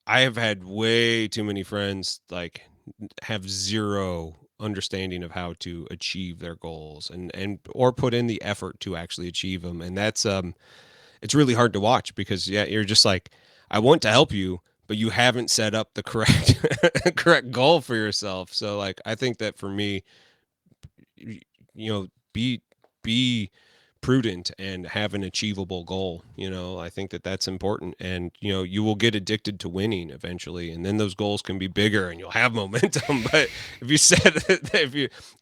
I have had way too many friends like have zero understanding of how to achieve their goals and or put in the effort to actually achieve them, and that's it's really hard to watch because yeah, you're just like, I want to help you, but you haven't set up the correct correct goal for yourself. So like I think that for me, be prudent and have an achievable goal. I think that that's important, and you will get addicted to winning eventually, and then those goals can be bigger and you'll have momentum. But if you set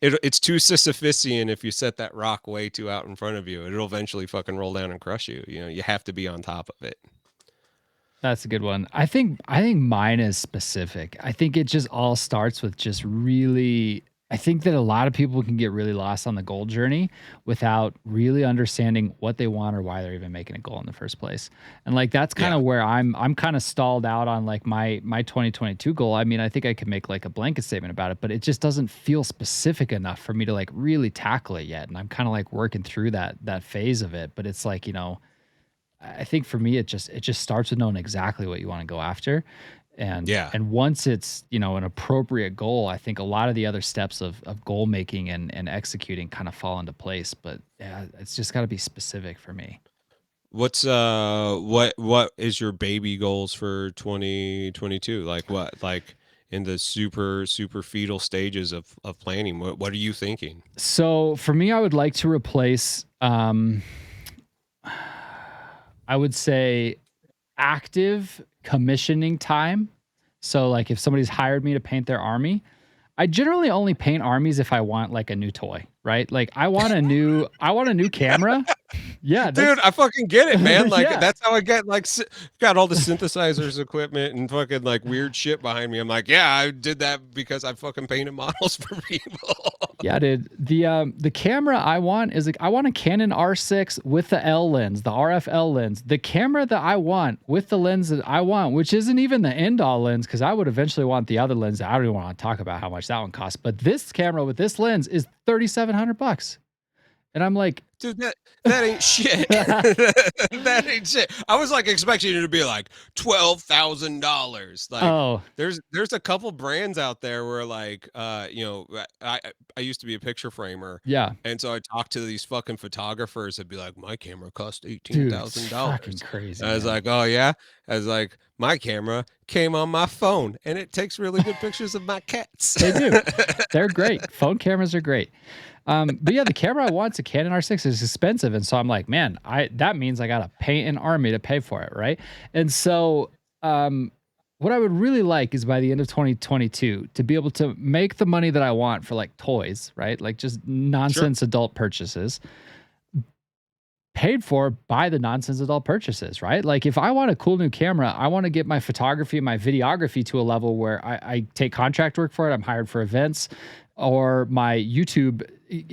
it's too Sisyphusian. If you set that rock way too out in front of you, it'll eventually fucking roll down and crush you. You have to be on top of it. That's a good one. I think mine is specific. I think it just all starts with just really I think that a lot of people can get really lost on the goal journey without really understanding what they want or why they're even making a goal in the first place. And like that's kind Yeah. of where I'm kind of stalled out on like my 2022 goal. I mean, I think I could make like a blanket statement about it, but it just doesn't feel specific enough for me to like really tackle it yet. And I'm kind of like working through that phase of it, but it's like, I think for me it just starts with knowing exactly what you want to go after. And Yeah. and once it's, an appropriate goal, I think a lot of the other steps of goal making and executing kind of fall into place. But yeah, it's just got to be specific for me. What is your baby goals for 2022? Like what, like in the super fetal stages of planning, what are you thinking? So for me, I would like to replace I would say active commissioning time. So like if somebody's hired me to paint their army, I generally only paint armies if I want like a new toy, right? Like I want a new camera. Yeah, Dude, that's I fucking get it, man. Like yeah. that's how I get like got all the synthesizers equipment and fucking like weird shit behind me. I'm like, yeah, I did that because I fucking painted models for people. Yeah, dude. The camera I want is like I want a Canon R6 with the L lens, the RF-L lens. The camera that I want with the lens that I want, which isn't even the end-all lens, because I would eventually want the other lens. I don't even want to talk about how much that one costs. But this camera with this lens is $3,700. And I'm like, Dude, that ain't shit. That ain't shit. I was like expecting it to be like $12,000. Like oh, there's a couple brands out there where like I used to be a picture framer, yeah, and so I talked to these fucking photographers that'd be like, my camera cost eighteen dude, it's thousand fucking dollars. crazy, I was man. like, oh yeah. I was like, my camera came on my phone and it takes really good pictures of my cats. They do. They're great. Phone cameras are great. But yeah, the camera I want's a Canon R6 is expensive, and so I'm like, man, that means I gotta paint an army to pay for it, right? And so, what I would really like is by the end of 2022 to be able to make the money that I want for like toys, right? Like just Sure. nonsense adult purchases, paid for by the nonsense adult purchases, right? Like if I want a cool new camera, I want to get my photography and my videography to a level where I take contract work for it. I'm hired for events, or my YouTube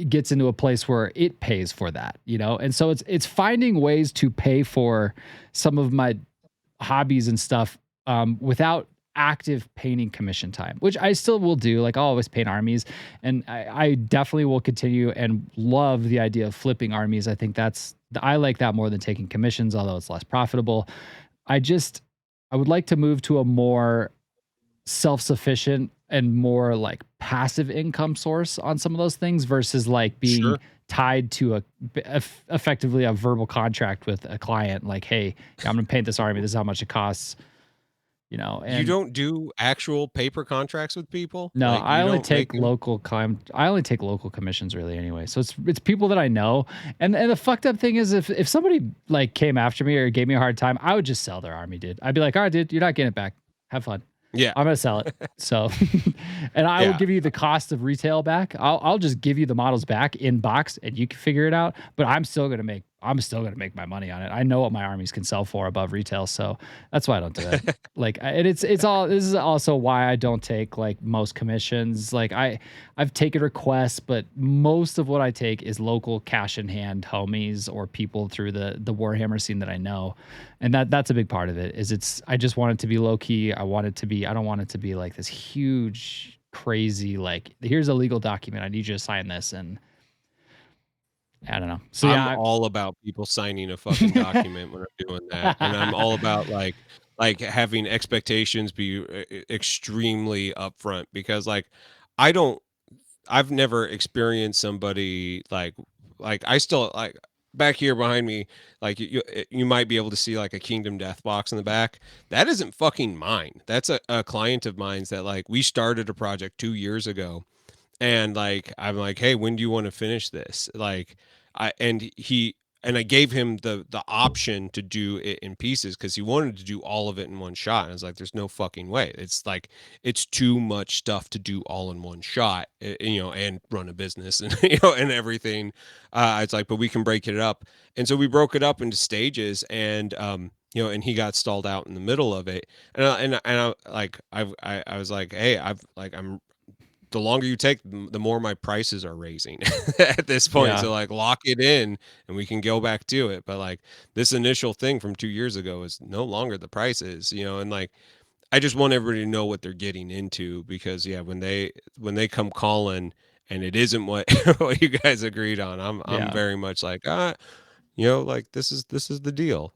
gets into a place where it pays for that, And so it's finding ways to pay for some of my hobbies and stuff without active painting commission time, which I still will do. Like I'll always paint armies, and I definitely will continue and love the idea of flipping armies. I think I like that more than taking commissions, although it's less profitable. I just I would like to move to a more self-sufficient and more like passive income source on some of those things versus like being Sure. tied to effectively a verbal contract with a client like, hey, I'm going to paint this army, this is how much it costs, You and don't do actual paper contracts with people? no, Like, you don't make them. I only take local commissions really anyway. So it's people that I know. And the fucked up thing is if somebody like came after me or gave me a hard time, I would just sell their army, dude. I'd be like, "All right, dude, you're not getting it back. Have fun. Yeah. I'm gonna sell it." So and I will Yeah. give you the cost of retail back. I'll just give you the models back in box and you can figure it out, but I'm still gonna make my money on it. I know what my armies can sell for above retail, so that's why I don't do it. Like, and it's all. This is also why I don't take like most commissions. Like I've taken requests, but most of what I take is local cash in hand homies or people through the Warhammer scene that I know, and that's a big part of it. I just want it to be low key. I don't want it to be like this huge crazy like here's a legal document. I need you to sign this, and I don't know. So I'm yeah, all about people signing a fucking document when I'm doing that, and I'm all about, like, having expectations be extremely upfront because, like, I don't I've never experienced somebody I still like back here behind me, like you might be able to see like a Kingdom Death box in the back. That isn't fucking mine. That's a client of mine's that like we started a project 2 years ago, and like I'm like, hey, when do you want to finish this? Like, I gave him the option to do it in pieces because he wanted to do all of it in one shot. And I was like, there's no fucking way. It's like it's too much stuff to do all in one shot, and run a business and and everything. It's like, but we can break it up. And so we broke it up into stages, and and he got stalled out in the middle of it. I was like, hey, I'm the longer you take, the more my prices are raising at this point. yeah. So like lock it in and we can go back to it. But like this initial thing from 2 years ago is no longer the prices, and like I just want everybody to know what they're getting into because yeah, when they come calling and it isn't what what you guys agreed on, I'm Yeah. very much like, like this is the deal.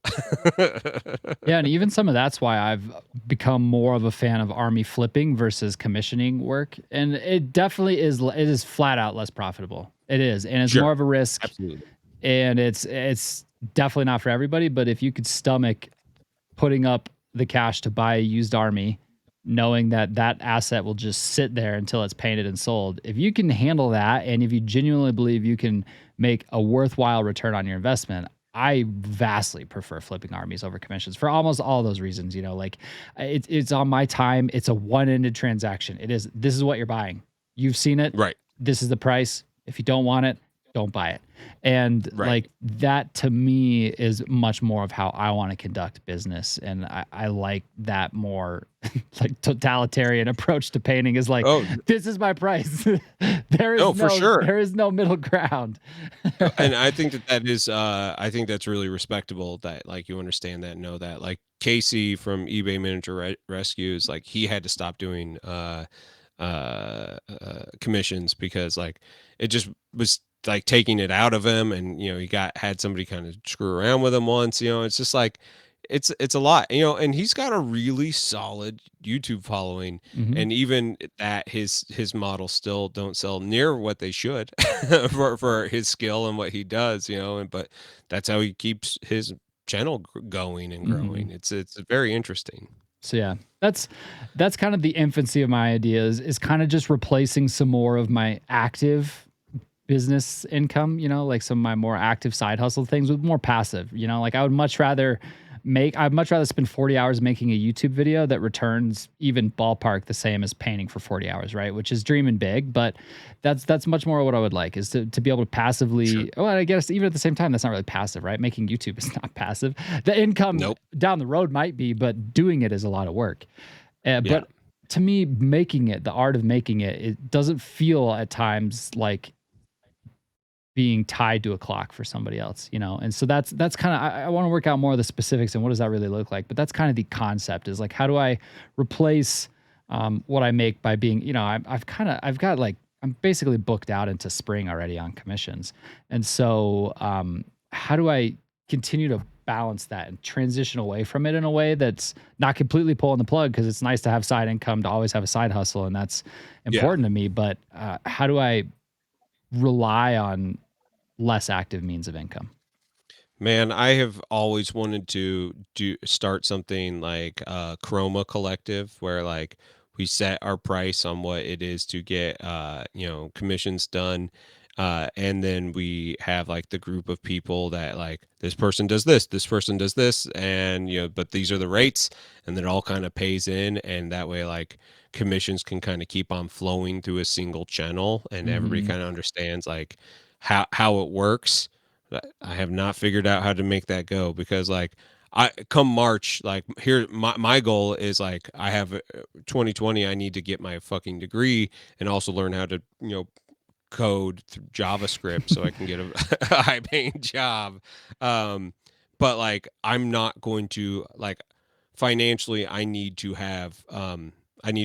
Yeah, and even some of that's why I've become more of a fan of army flipping versus commissioning work. And it definitely is flat out less profitable. It is. And it's more Sure. of a risk Absolutely. and it's definitely not for everybody, but if you could stomach putting up the cash to buy a used army, knowing that that asset will just sit there until it's painted and sold. If you can handle that, and if you genuinely believe you can make a worthwhile return on your investment, I vastly prefer flipping armies over commissions for almost all those reasons. Like it's on my time. It's a one-ended transaction. This is what you're buying. You've seen it. Right. This is the price. If you don't want it, don't buy it. And Right. like that to me is much more of how I want to conduct business. And I like that more like totalitarian approach to painting is like, Oh, this is my price. no, for sure. There is no middle ground. And I think that is I think that's really respectable that like you understand that and know that. Like Casey from eBay Miniature Rescues, like he had to stop doing commissions because like it just was like taking it out of him, and he had somebody kind of screw around with him once. It's just like it's a lot, and he's got a really solid YouTube following, Mhm. and even that his models still don't sell near what they should for his skill and what he does, and but that's how he keeps his channel going and growing. Mhm. It's very interesting. So yeah, that's kind of the infancy of my ideas is kind of just replacing some more of my active business income, like some of my more active side hustle things with more passive, like I'd much rather spend 40 hours making a YouTube video that returns even ballpark the same as painting for 40 hours, right? Which is dreaming big, but that's much more what I would like is to be able to Sure. passively, well, I guess even at the same time, that's not really passive, right? Making YouTube is not passive. The income Nope. down the road might be, but doing it is a lot of work. Yeah. But to me, making it, the art of making it, it doesn't feel at times like being tied to a clock for somebody else, you know? And so that's kind of I want to work out more of the specifics and what does that really look like. But that's kind of the concept is like how do I replace what I make by being, you know, I've got like I'm basically booked out into spring already on commissions. And so how do I continue to balance that and transition away from it in a way that's not completely pulling the plug because it's nice to have side income, to always have a side hustle, and that's Yeah. important to me. But how do I rely on less active means of income? Man, I have always wanted to start something like Chroma Collective where like we set our price on what it is to get commissions done. And then we have like the group of people that like this person does this person does this, and but these are the rates, and then it all kind of pays in, and that way like commissions can kind of keep on flowing through a single channel, and everybody Mhm. kind of understands like how it works. I have not figured out how to make that go because like I come March, like here my goal is like I have 2020, I need to get my fucking degree and also learn how to, code through JavaScript so I can get a, a high paying job. Um but like I'm not going to like financially I need to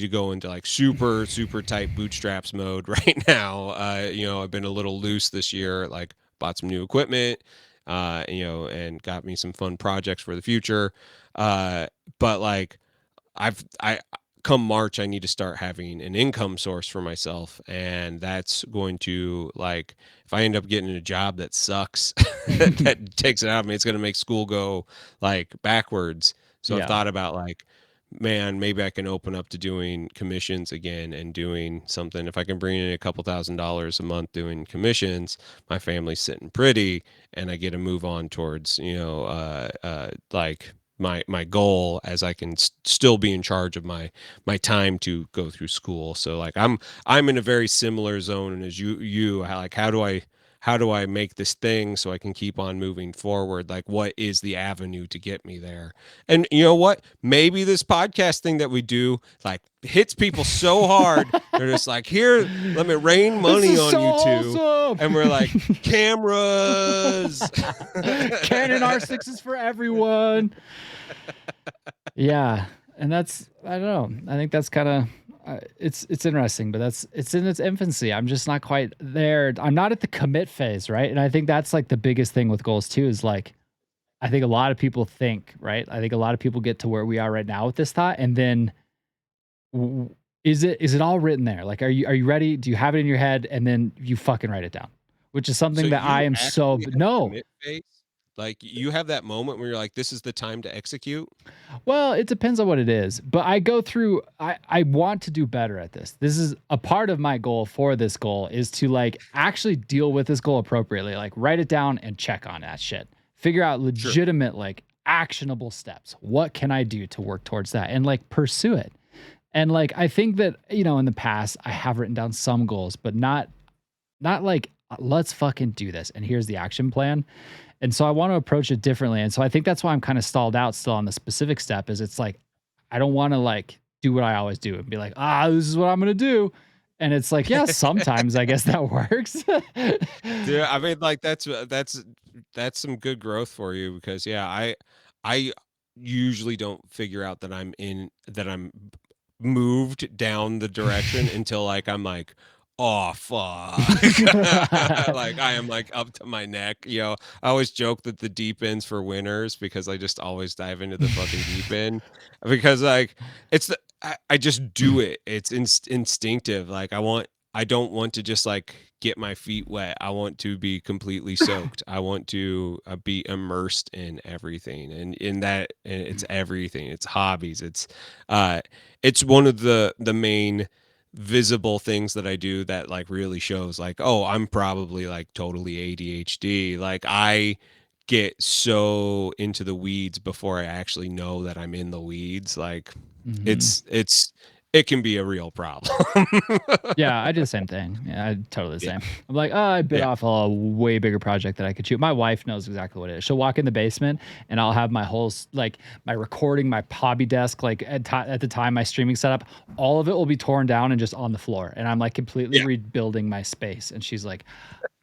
go into like super tight bootstraps mode right now. I've been a little loose this year, like bought some new equipment, and got me some fun projects for the future. Uh, but like I come March, I need to start having an income source for myself, and that's going to like if I end up getting a job that sucks, that takes it out of me, it's going to make school go like backwards. So I've Yeah. thought about like, man, maybe I can open up to doing commissions again and doing something. If I can bring in a couple $1,000s a month doing commissions, my family's sitting pretty, and I get to move on towards like my goal as I can still be in charge of my time to go through school. So like I'm in a very similar zone as like how do I make this thing so I can keep on moving forward? Like what is the avenue to get me there? And you know what? Maybe this podcast thing that we do like hits people so hard they're just like, here, let me rain This money is on so you two. awesome. And we're like, cameras. Canon R6s for everyone. Yeah, and that's I don't know. I think that's kind of it's interesting, but it's in its infancy. I'm just not quite there. I'm not at the commit phase, right? And I think that's like the biggest thing with goals too is like I think a lot of people think, right? I think a lot of people get to where we are right now with this thought and then w- is it all written there? Like are you ready? Do you have it in your head and then you fucking write it down? Which is So something that I you am so actually have a no. commit phase? Like you have that moment where you're like, this is the time to execute? Well, it depends on what it is, but I go through I want to do better at this. This is a part of my goal for this goal is to like actually deal with this goal appropriately, like write it down and check on that shit. Figure out Sure. legitimate like actionable steps. What can I do to work towards that and like pursue it? And like I think that, you know, in the past I have written down some goals, but not like let's fucking do this and here's the action plan. And so I want to approach it differently. And so I think that's why I'm kind of stalled out still on the specific step is it's like I don't want to like do what I always do and be like, this is what I'm gonna do. And it's like, yeah, sometimes I guess that works. Dude, I mean, like that's some good growth for you because yeah, I usually don't figure out that I'm moved down the direction until like I'm like, oh fuck. Like I am like up to my neck. I always joke that the deep end's for winners because I just always dive into the fucking deep end because like I just do it. It's instinctive. Like I don't want to just like get my feet wet. I want to be completely soaked. I want to be immersed in everything, and in that, and it's everything. It's hobbies. Uh, it's one of the main visible things that I do that like really shows like, oh, I'm probably like totally ADHD. Like I get so into the weeds before I actually know that I'm in the weeds. Like Mhm. it's it can be a real problem. Yeah, I do the same thing. Yeah, I totally the Yeah. same. I'm like, oh, I bit Yeah. off a way bigger project that I could shoot. My wife knows exactly what it is. She'll walk in the basement and I'll have my whole like my recording, my hobby desk, like at the time my streaming setup, all of it will be torn down and just on the floor. And I'm like completely Yeah. rebuilding my space. And she's like,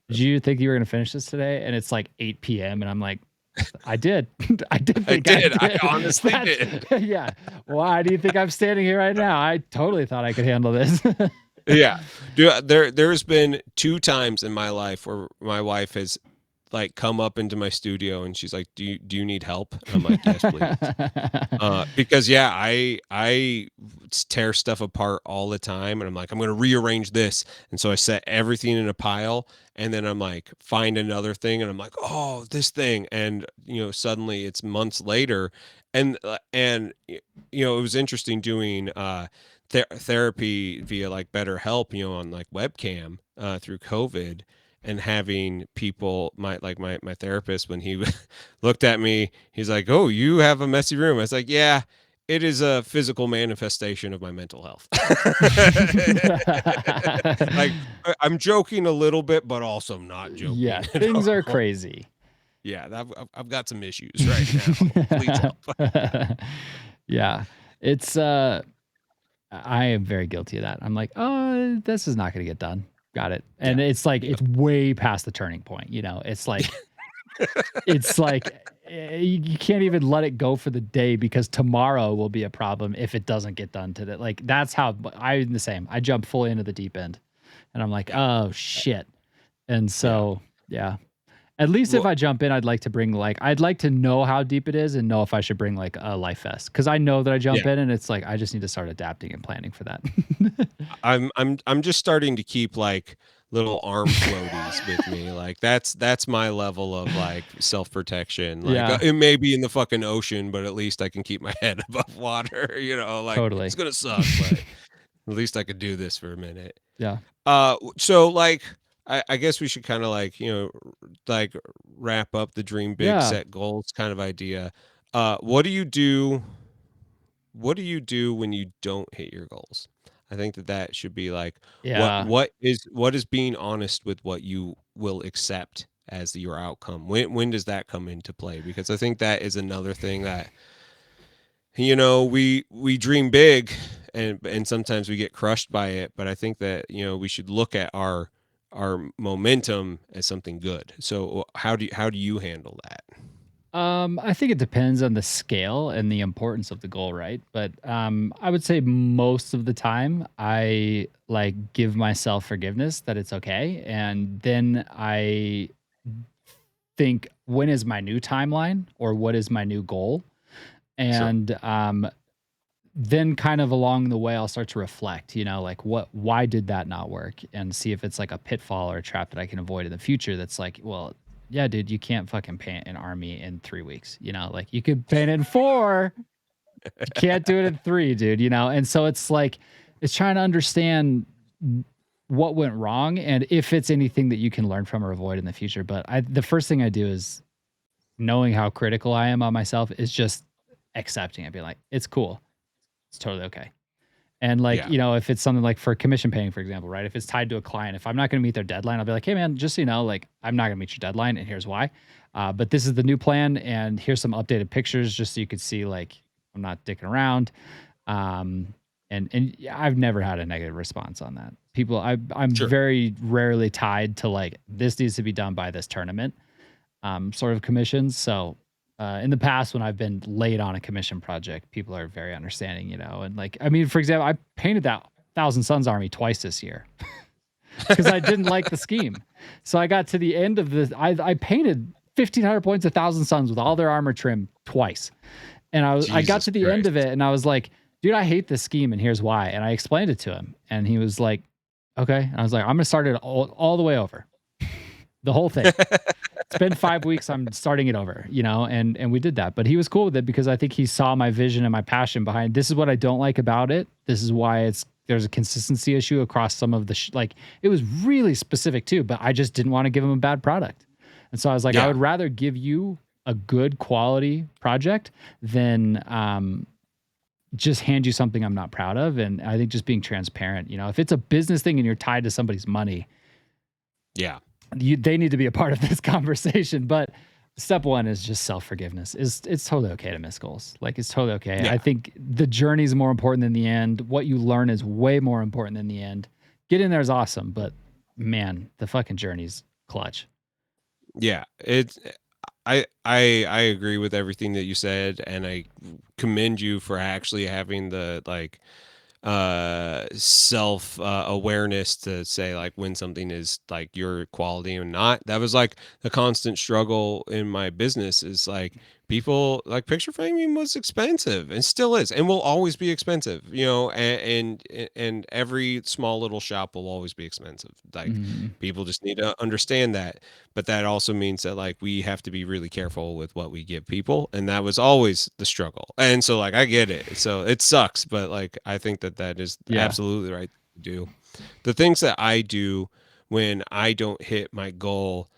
did you think you were going to finish this today? And it's like 8 p.m. And I'm like, I did. I did I think I did. I did. honestly did. Yeah. Why do you think I'm standing here right now? I totally thought I could handle this. Yeah. Dude, there's been 2 times in my life where my wife has like come up into my studio and she's like, "Do you need help?" And I'm like, "Yes, please." Because yeah, I tear stuff apart all the time, and I'm like, I'm gonna rearrange this, and so I set everything in a pile, and then I'm like, find another thing, and I'm like, oh, this thing, and suddenly it's months later, and it was interesting doing therapy via like BetterHelp, on like webcam through COVID, and having people, my therapist, when he looked at me, he's like, "Oh, you have a messy room." I was like, "Yeah, it is a physical manifestation of my mental health." Like, I'm joking a little bit, but also not Yeah, joking at things are all. crazy. Yeah, I've got some issues right now. Please help. Yeah. It's I am very guilty of that. I'm like, "Oh, this is not gonna get done." Got it. Yeah. And it's like Yep. it's way past the turning point, It's like you can't even let it go for the day because tomorrow will be a problem if it doesn't get done today. Like that's how I'm the same. I jump fully into the deep end and I'm like, Yeah. "Oh shit." And Yeah. so, yeah. At least if Well, I jump in, I'd like to know how deep it is and know if I should bring like a life vest because I know that I jump yeah. in and it's like I just need to start adapting and planning for that. I'm just starting to keep like little arm floaties with me. Like that's my level of like self-protection. Like Yeah, it may be in the fucking ocean, but at least I can keep my head above water, like it's totally. gonna suck, but at least I could do this for a minute. Yeah. So like I guess we should kind of like, like wrap up the dream big, Yeah. set goals kind of idea. What do you do when you don't hit your goals? I think that should be like what Yeah. what is what is being honest with what you will accept as your outcome. When does that come into play? Because I think that is another thing that we dream big, and sometimes we get crushed by it, but I think that we should look at our momentum as something good. So how do you handle that? I think it depends on the scale and the importance of the goal, right? But I would say most of the time I like give myself forgiveness that it's okay, and then I think when is my new timeline or what is my new goal, Sure. and then kind of along the way I'll start to reflect, like why did that not work and see if it's like a pitfall or a trap that I can avoid in the future that's like, well, yeah, dude, you can't fucking paint an army in 3 weeks, like you could paint it in 4, you can't do it in 3, dude, And so it's like it's trying to understand what went wrong and if it's anything that you can learn from or avoid in the future. But the first thing I do is knowing how critical I am on myself is just accepting it, being like, it's cool. It's totally okay. And like, Yeah. if it's something like for commission paying, for example, right? If it's tied to a client, if I'm not going to meet their deadline, I'll be like, hey man, just so you know, like I'm not going to meet your deadline, and here's why. But this is the new plan, and here's some updated pictures, just so you could see like I'm not dicking around. Um, and yeah, I've never had a negative response on that. I'm Sure. very rarely tied to like this needs to be done by this tournament, sort of commissions. So in the past, when I've been late on a commission project, people are very understanding, and like, I mean, for example, I painted that Thousand Suns army twice this year because I didn't like the scheme. So I got to the end of I painted 1,500 points of Thousand Suns with all their armor trim twice. And I got Jesus to the end of Christ. it and I was like, dude, I hate this scheme and here's why. And I explained it to him and he was like, okay. And I was like, I'm going to start it all the way over, the whole thing. It's been 5 weeks. I'm starting it over, and we did that. But he was cool with it because I think he saw my vision and my passion behind this is what I don't like about it. This is why there's a consistency issue across some of the like it was really specific too, but I just didn't want to give him a bad product. And so I was like, I Yeah. would rather give you a good quality project than just hand you something I'm not proud of. And I think just being transparent, if it's a business thing and you're tied to somebody's money, Yeah. they need to be a part of this conversation. But step one is just self-forgiveness. It's totally okay to miss goals. Like it's totally okay. Yeah. I think the journey is more important than the end. What you learn is way more important than the end. Get in there is awesome, but man, the fucking journey's clutch. Yeah, it's I agree with everything that you said, and I commend you for actually having the like self awareness to say like when something is like your quality or not. That was like the constant struggle in my business is like people like picture framing was expensive and still is and will always be expensive, you know, and every small little shop will always be expensive. Like Mhm. people just need to understand that. But that also means that like we have to be really careful with what we give people, and that was always the struggle. And so like I get it. So it sucks, but like I think that that is Yeah. absolutely right to do. The things that I do when I don't hit my goal,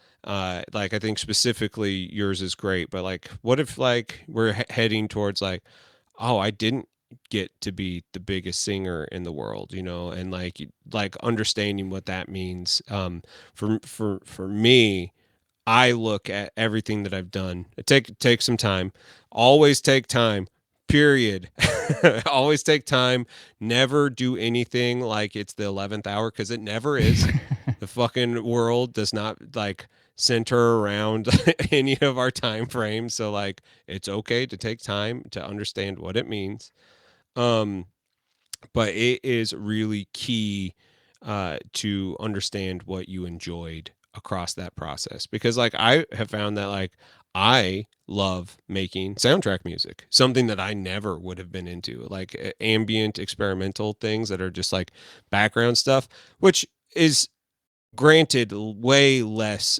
like I think specifically yours is great, but like what if like we're heading towards like, oh, I didn't get to be the biggest singer in the world, you know, and like understanding what that means. For me, I look at everything that I've done. Take some time. Always take time. Period. Always take time. Never do anything like it's the 11th hour because it never is. The fucking world does not like center around any of our time frames. So like it's okay to take time to understand what it means. Um but it is really key to understand what you enjoyed across that process because like I have found that like I love making soundtrack music, something that I never would have been into, like ambient experimental things that are just like background stuff, which is granted way less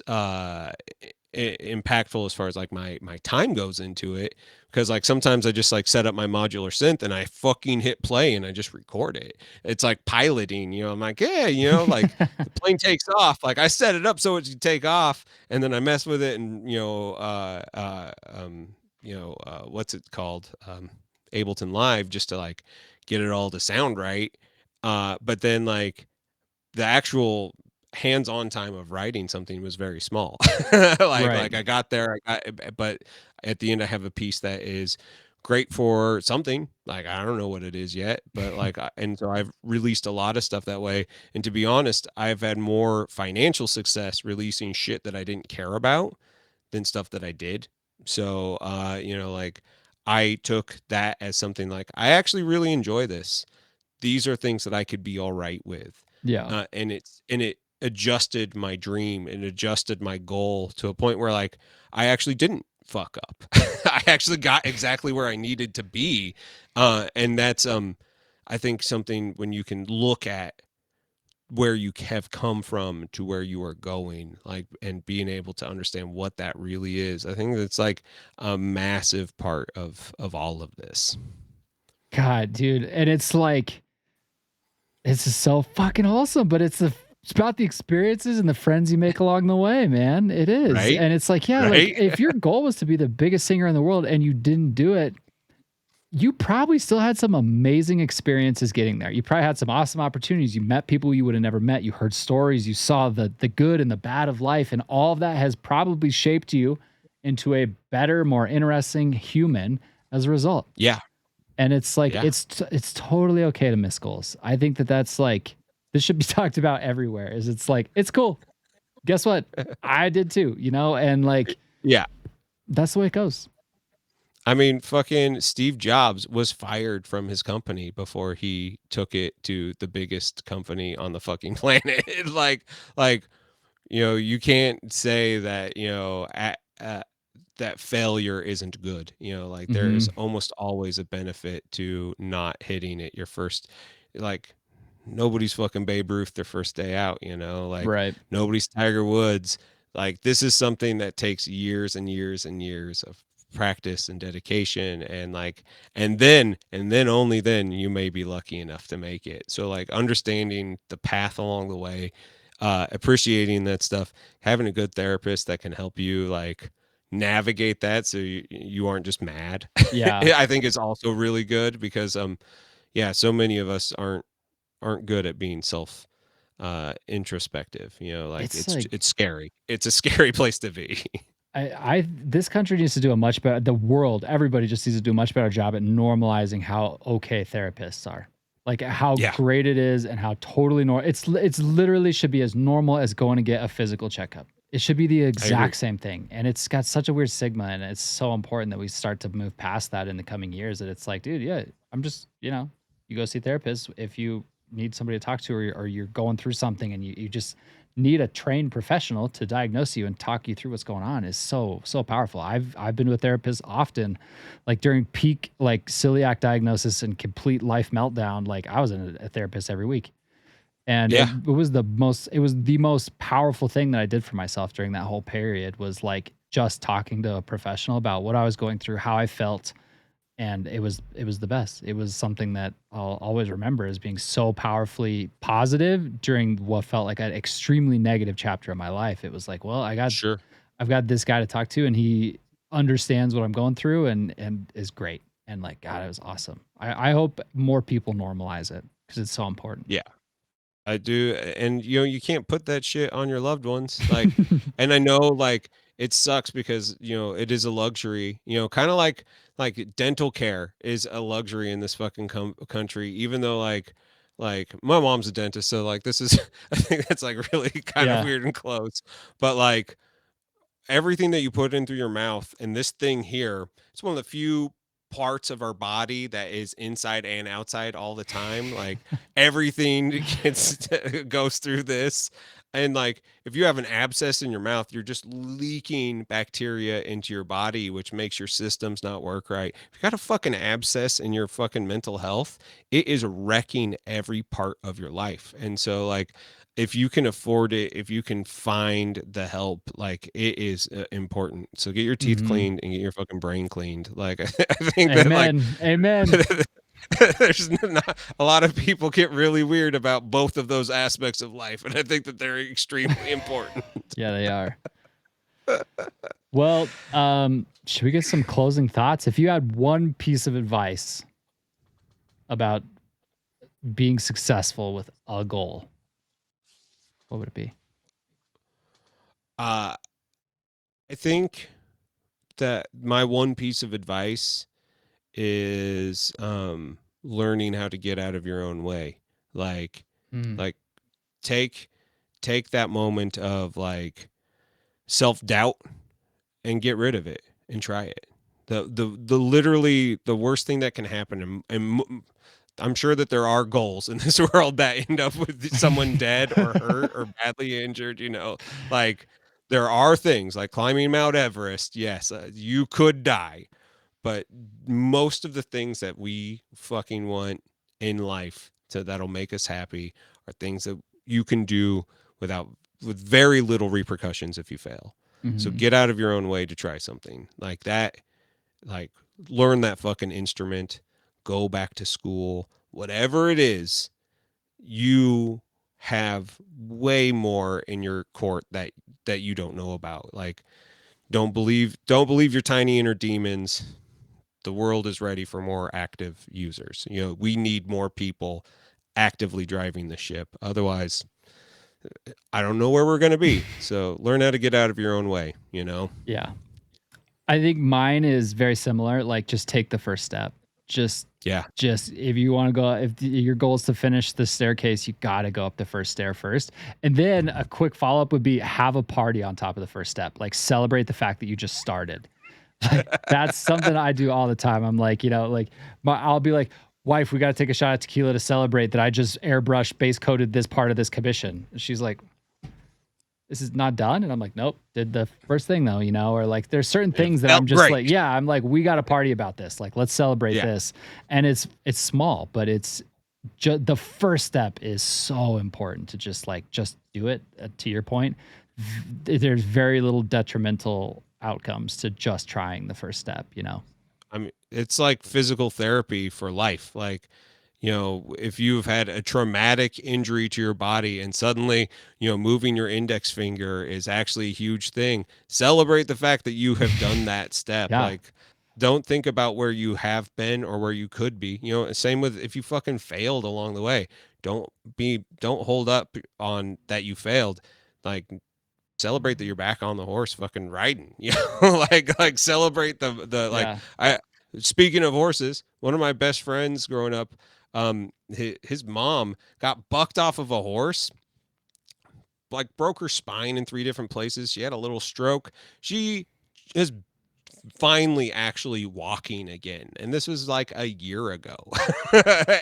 impactful as far as like my time goes into it because like sometimes I just like set up my modular synth and I fucking hit play and I just record it. It's like piloting, you know. I'm like, yeah, you know, like the plane takes off, like I set it up so it should take off, and then I mess with it and what's it called, Ableton Live, just to like get it all to sound right. But then like the actual hands-on time of writing something was very small. Right. Like I got there, but at the end I have a piece that is great for something. Like I don't know what it is yet, but like and so I've released a lot of stuff that way. And to be honest, I've had more financial success releasing shit that I didn't care about than stuff that I did. So like I took that as something like I actually really enjoy this. These are things that I could be all right with. Yeah. And it adjusted my dream and adjusted my goal to a point where like I actually didn't fuck up. I actually got exactly where I needed to be. And that's I think something when you can look at where you have come from to where you are going, like, and being able to understand what that really is. I think that's like a massive part of all of this. God, dude. And it's like, it's just so fucking wholesome, but it's about the experiences and the friends you make along the way, man. It is. Right? And it's like, yeah, like Right? if your goal was to be the biggest singer in the world and you didn't do it, you probably still had some amazing experiences getting there. You probably had some awesome opportunities. You met people you would have never met. You heard stories. You saw the good and the bad of life, and all of that has probably shaped you into a better, more interesting human as a result. Yeah. And it's like Yeah. it's totally okay to miss goals. I think that that's like this should be talked about everywhere. Is it's like it's cool. Guess what? I did too, you know, and like Yeah. that's the way it goes. I mean, fucking Steve Jobs was fired from his company before he took it to the biggest company on the fucking planet. Like, you can't say that, that failure isn't good. Like there is Hmm. almost always a benefit to not hitting it your first, like nobody's fucking Babe Ruth their first day out, like Right. nobody's Tiger Woods. Like this is something that takes years and years and years of practice and dedication, and like and then only then you may be lucky enough to make it. So like understanding the path along the way, appreciating that stuff, having a good therapist that can help you like navigate that so you aren't just mad. Yeah. I think is also really good because yeah, so many of us aren't good at being self introspective. Like It's it's like it's scary. It's a scary place to be. I this country needs to do a much better the world, everybody just needs to do a much better job at normalizing how okay therapists are. Like how Yeah. great it is and how totally normal it's literally should be as normal as going to get a physical checkup. It should be the I agree. exact same thing, and it's got such a weird stigma, and it's so important that we start to move past that in the coming years, that it's like, dude, yeah, I'm just, you go see a therapist if you need somebody to talk to, or you're going through something and you just need a trained professional to diagnose you and talk you through what's going on is so powerful. I've been to a therapist often, like during peak like celiac diagnosis and complete life meltdown, like I was in a therapist every week. And Yeah, it was the most powerful thing that I did for myself during that whole period, was like just talking to a professional about what I was going through, how I felt, and it was the best. It was something that I'll always remember as being so powerfully positive during what felt like an extremely negative chapter of my life. It was like, well, sure. I've got this guy to talk to, and he understands what I'm going through, and is great. And like, God, it was awesome. I hope more people normalize it because it's so important. Yeah. I do, and you can't put that shit on your loved ones, like, and I know like it sucks because it is a luxury, kind of like dental care is a luxury in this fucking country, even though like my mom's a dentist, so like this is I think that's like really kind of Yeah. weird and close, but like everything that you put in through your mouth and this thing here, it's one of the few parts of our body that is inside and outside all the time. Like everything gets goes through this. And like if you have an abscess in your mouth, you're just leaking bacteria into your body, which makes your systems not work right. If you got a fucking abscess in your fucking mental health, it is wrecking every part of your life. And so like if you can afford it, if you can find the help, like it is important. So get your teeth Mhm. cleaned and get your fucking brain cleaned. Like I think that like Amen. Amen. there's not a lot of people get really weird about both of those aspects of life, and I think that they're extremely important. Yeah, they are. Well, should we get some closing thoughts? If you had one piece of advice about being successful with a goal, what would it be? I think that my one piece of advice is learning how to get out of your own way. Like Mm, like take take that moment of like self-doubt and get rid of it and try it. The literally the worst thing that can happen, and I'm sure that there are goals in this world that end up with someone dead or hurt or badly injured, like there are things like climbing Mount Everest. Yes, you could die, but most of the things that we fucking want in life that'll make us happy are things that you can do without with very little repercussions if you fail. So mhm. get out of your own way to try something like that. Like learn that fucking instrument, go back to school, whatever it is, you have way more in your court that you don't know about. Like don't believe your tiny inner demons. The world is ready for more active users. We need more people actively driving the ship. Otherwise, I don't know where we're going to be. So learn how to get out of your own way. Yeah. I think mine is very similar. Like, just take the first step. Just, Yeah. just if you want to go, if your goal is to finish the staircase, you got to go up the first stair first. And then a quick follow up would be have a party on top of the first step. Like, celebrate the fact that you just started. Like, that's something I do all the time. I'm like, like I'll be like, wife, we got to take a shot of tequila to celebrate that I just airbrushed base coated this part of this commission. And she's like, this is not done. And I'm like, nope, did the first thing though, or like there's certain It things that I'm felt just great. like, yeah, I'm like, we got to party about this. Like, let's celebrate Yeah. this. And it's small, but it's just the first step is so important to just do it. To your point, there's very little detrimental outcomes to just trying the first step. I mean, it's like physical therapy for life. Like, if you've had a traumatic injury to your body and suddenly, moving your index finger is actually a huge thing, celebrate the fact that you have done that step. Yeah. Like, don't think about where you have been or where you could be. Same with if you fucking failed along the way. Don't hold up on that you failed. Like, celebrate that you're back on the horse fucking riding, like celebrate the like Yeah. I speaking of horses, one of my best friends growing up, his mom got bucked off of a horse like broke her spine in 3 different places. She had a little stroke. She is finally actually walking again. And this was like a year ago.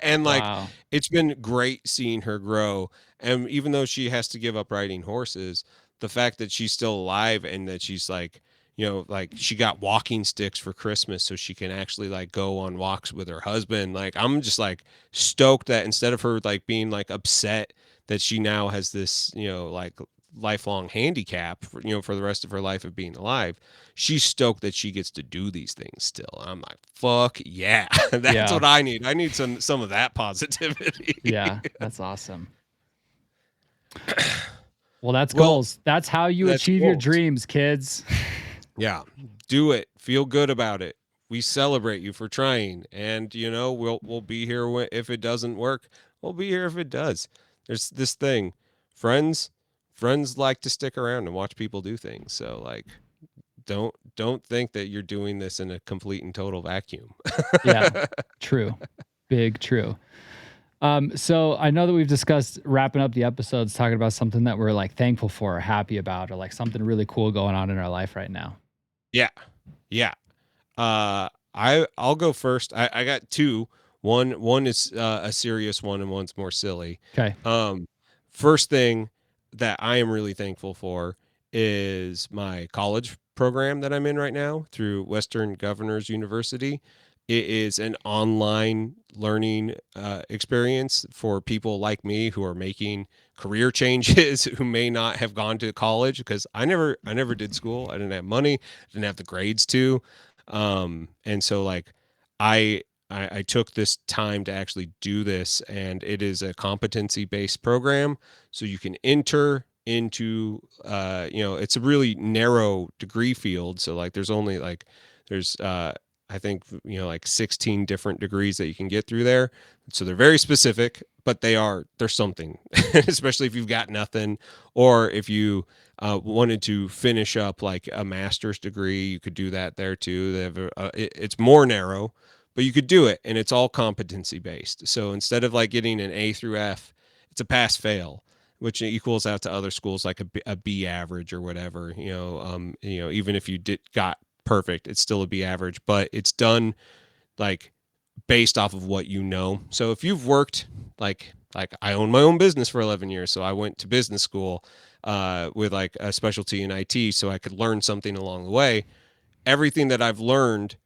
And like Wow. it's been great seeing her grow. And even though she has to give up riding horses, the fact that she's still alive and that she's like, like she got walking sticks for Christmas so she can actually like go on walks with her husband. Like I'm just like stoked that instead of her like being like upset that she now has this, like lifelong handicap for the rest of her life of being alive, she's stoked that she gets to do these things still. I'm like, fuck yeah. That's Yeah. what I need. I need some of that positivity. Yeah. That's awesome. Well, that's Well, goals. That's how you that's achieve your goals. dreams, kids. Yeah. Do it. Feel good about it. We celebrate you for trying, and we'll be here if it doesn't work. We'll be here if it does. There's this thing, friends. Friends like to stick around and watch people do things. So like, don't think that you're doing this in a complete and total vacuum. Yeah. True. Big true. So I know that we've discussed wrapping up the episodes talking about something that we're like thankful for or happy about or like something really cool going on in our life right now. Yeah. Yeah. I'll go first. I got two. One is a serious one and one's more silly. Okay. First thing that I am really thankful for is my college program that I'm in right now through Western Governors University. It is an online learning experience for people like me who are making career changes who may not have gone to college because I never did school. I didn't have money, didn't have the grades to. And so like I took this time to actually do this, and it is a competency based program. So you can enter into, it's a really narrow degree field. So like there's only like, there's, I think, like 16 different degrees that you can get through there. So they're very specific, but they're something, especially if you've got nothing, or if you wanted to finish up like a master's degree, you could do that there too. They have it's more narrow, but you could do it, and it's all competency based. So instead of like getting an A through F, it's a pass fail, which equals out to other schools like a B average or whatever. Even if you got perfect, it's still a B average, but it's done like based off of what you know. So if you've worked like I own my own business for 11 years, so I went to business school with like a specialty in IT so I could learn something along the way. Everything that I've learned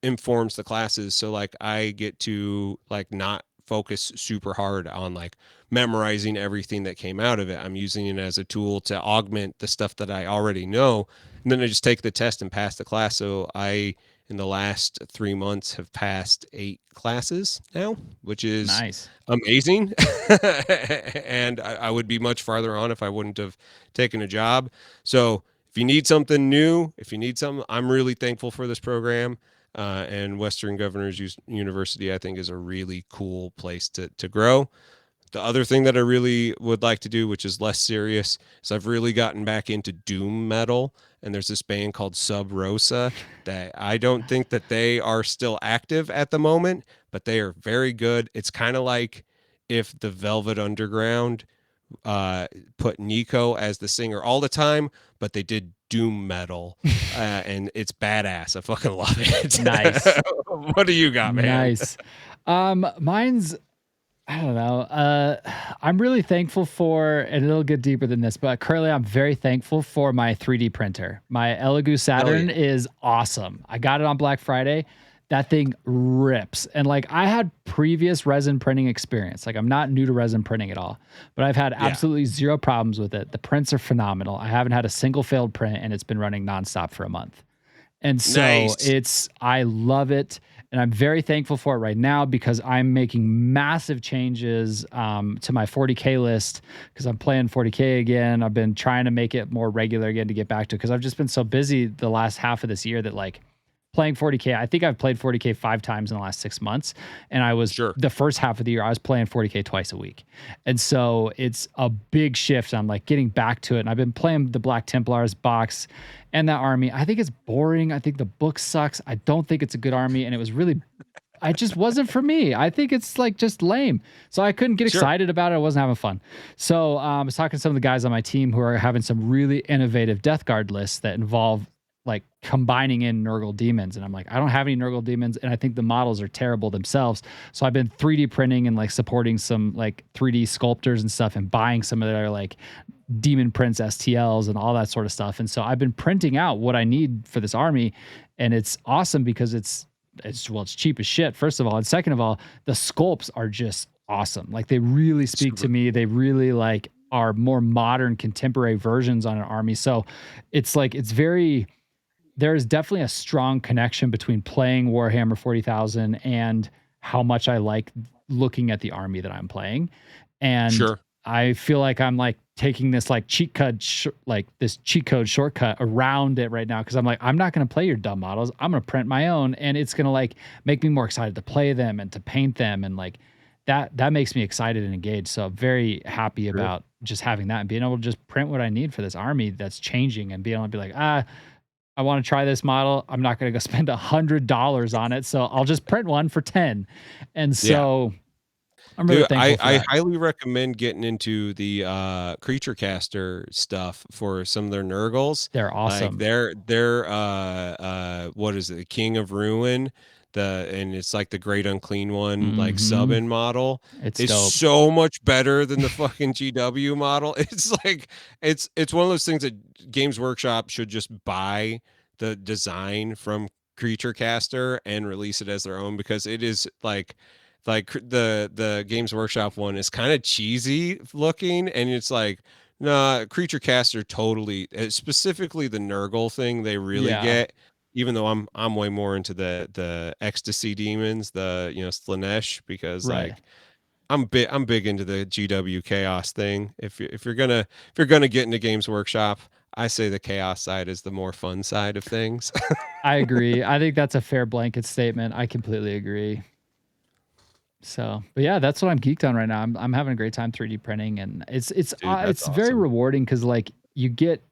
informs the classes, so like I get to like not focus super hard on like memorizing everything that came out of it. I'm using it as a tool to augment the stuff that I already know, and then I just take the test and pass the class. So I, in the last 3 months, have passed 8 classes now, which is Nice. amazing. And I would be much farther on if I wouldn't have taken a job. So if you need something new, if you need something, I'm really thankful for this program. And Western Governors University, I think, is a really cool place to grow. The other thing that I really would like to do, which is less serious, is I've really gotten back into doom metal. And there's this band called Sub Rosa that I don't think that they are still active at the moment, but they are very good. It's kind of like if the Velvet Underground put Nico as the singer all the time, but they did doom metal, and it's badass. I fucking love it. Nice. What do you got, man? Nice. Mine's I don't know. I'm really thankful for, and it'll get deeper than this, but currently I'm very thankful for my 3D printer. My Elegoo Hell Saturn yeah. is awesome. I got it on Black Friday. That thing rips. And like I had previous resin printing experience. Like I'm not new to resin printing at all, but I've had Yeah. absolutely zero problems with it. The prints are phenomenal. I haven't had a single failed print, and it's been running nonstop for a month. And so Nice. I love it. And I'm very thankful for it right now because I'm making massive changes to my 40K list because I'm playing 40K again. I've been trying to make it more regular again to get back to it because I've just been so busy the last half of this year that like playing 40K, I think I've played 40K 5 times in the last 6 months. And I was Sure. the first half of the year, I was playing 40K twice a week. And so it's a big shift. I'm like getting back to it. And I've been playing the Black Templars box and that army. I think it's boring. I think the book sucks. I don't think it's a good army. And it was really I just wasn't for me. I think it's like just lame. So I couldn't get Sure. excited about it. I wasn't having fun. So I was talking to some of the guys on my team who are having some really innovative Death Guard lists that involve like combining in Nurgle demons. And I'm like, I don't have any Nurgle demons, and I think the models are terrible themselves. So I've been 3D printing and like supporting some like 3D sculptors and stuff, and buying some of their like demon prints STLs and all that sort of stuff. And so I've been printing out what I need for this army, and it's awesome because it's cheap as shit, first of all, and second of all, the sculpts are just awesome. Like they really speak to Super. me. They really like are more modern contemporary versions on an army. So it's like it's very there is definitely a strong connection between playing Warhammer 40,000 and how much I like looking at the army that I'm playing. And Sure. I feel like I'm like taking this like like this cheat code shortcut around it right now, because I'm like, I'm not going to play your dumb models. I'm going to print my own, and it's going to like make me more excited to play them and to paint them, and like that makes me excited and engaged. So I'm very happy Sure. about just having that and being able to just print what I need for this army that's changing, and being able to be like, I want to try this model. I'm not going to go spend $100 on it, so I'll just print one for 10. And Yeah. so I'm really Dude, thankful for I that. highly recommend getting into the creature caster stuff for some of their Nurgles. They're Like awesome. they're what is it, the King of Ruin, and it's like the Great Unclean One, like sub Mhm. in model It's is dope. so much better than the fucking GW model. It's like it's one of those things that Games Workshop should just buy the design from Creature Caster and release it as their own, because it is the Games Workshop one is kind of cheesy looking, and it's like, nah, Creature Caster totally, specifically the Nurgle thing they really Yeah, get. Even though I'm way more into the ecstasy demons, the Slanesh, because right. like I'm big into the GW chaos thing. If you're gonna get into Games Workshop, I say the chaos side is the more fun side of things. I agree. I think that's a fair blanket statement. I completely agree. So, but yeah, that's what I'm geeked on right now. I'm having a great time 3D printing, and Dude, that's it's very awesome. rewarding because like you get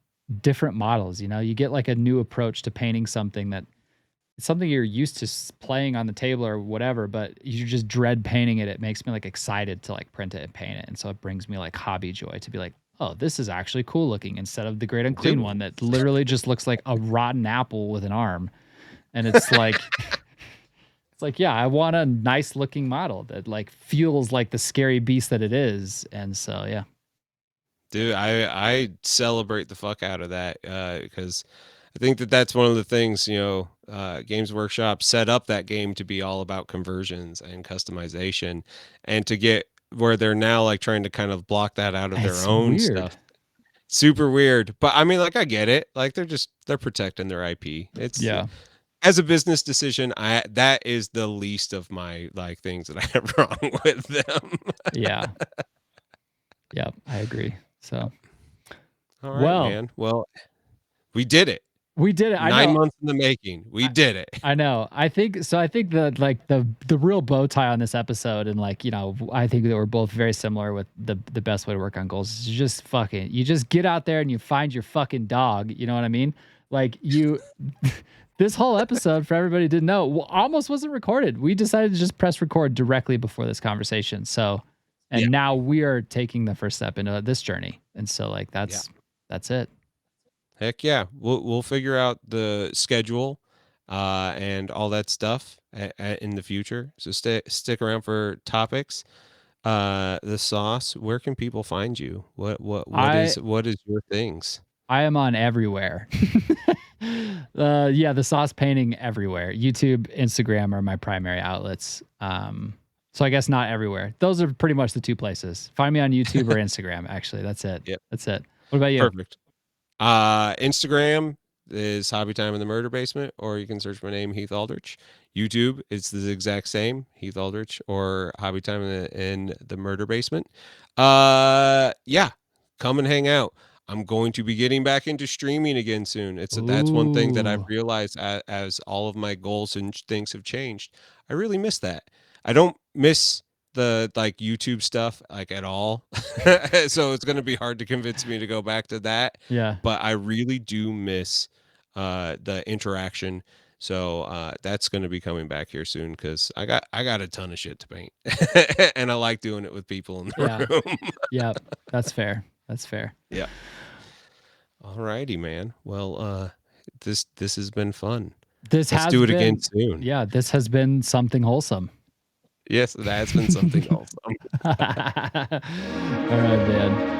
different models. You get like a new approach to painting something that it's something you're used to playing on the table or whatever, but you just dread painting it. It makes me like excited to like print it and paint it, and so it brings me like hobby joy to be like, oh, this is actually cool looking, instead of the Great Unclean Dude, one that literally just looks like a rotten apple with an arm. And it's like it's like, yeah, I want a nice looking model that like feels like the scary beast that it is. And so, yeah. dude, I celebrate the fuck out of that, because I think that that's one of the things, Games Workshop set up that game to be all about conversions and customization, and to get where they're now like trying to kind of block that out of their It's own weird. stuff. Super weird. But I mean, like, I get it. Like they're protecting their IP. It's Yeah. as a business decision, that is the least of my like things that I have wrong with them. Yeah. Yeah. I agree. So, All right, well, man. Well, we did it. we did it. I 9 know. months in the making. We did it. I know. I think so. I think that like the real bow tie on this episode, and like I think that we're both very similar with the best way to work on goals is you just get out there and you find your fucking dog. You know what I mean? Like you, this whole episode for everybody who didn't know almost wasn't recorded. We decided to just press record directly before this conversation. So, Yeah. and now we are taking the first step into this journey. And so like Yeah. that's it. Heck yeah. We'll figure out the schedule and all that stuff in the future. So stick around for topics. The sauce, where can people find you? I What is your things? I am on everywhere. Yeah, the sauce painting everywhere. YouTube, Instagram are my primary outlets. So I guess not everywhere. Those are pretty much the two places. Find me on YouTube or Instagram. Actually, that's it. Yep. That's it. What about you? Perfect. Instagram is Hobby Time in the Murder Basement, or you can search my name, Heath Aldrich. YouTube, it's the exact same, Heath Aldrich or Hobby Time in the Murder Basement. Yeah, come and hang out. I'm going to be getting back into streaming again soon. That's one thing that I've Ooh, realized as all of my goals and things have changed. I really miss that. I don't miss the like YouTube stuff like at all. So it's going to be hard to convince me to go back to that, yeah. but I really do miss the interaction, So that's going to be coming back here soon because I got a ton of shit to paint, and I like doing it with people in the Yeah. room. Yeah. That's fair. That's fair. Yeah. All righty, man. Well, this has been fun. This Let's has do it been, again soon. yeah, this has been something wholesome. Yes, that's been something awesome. All right, man.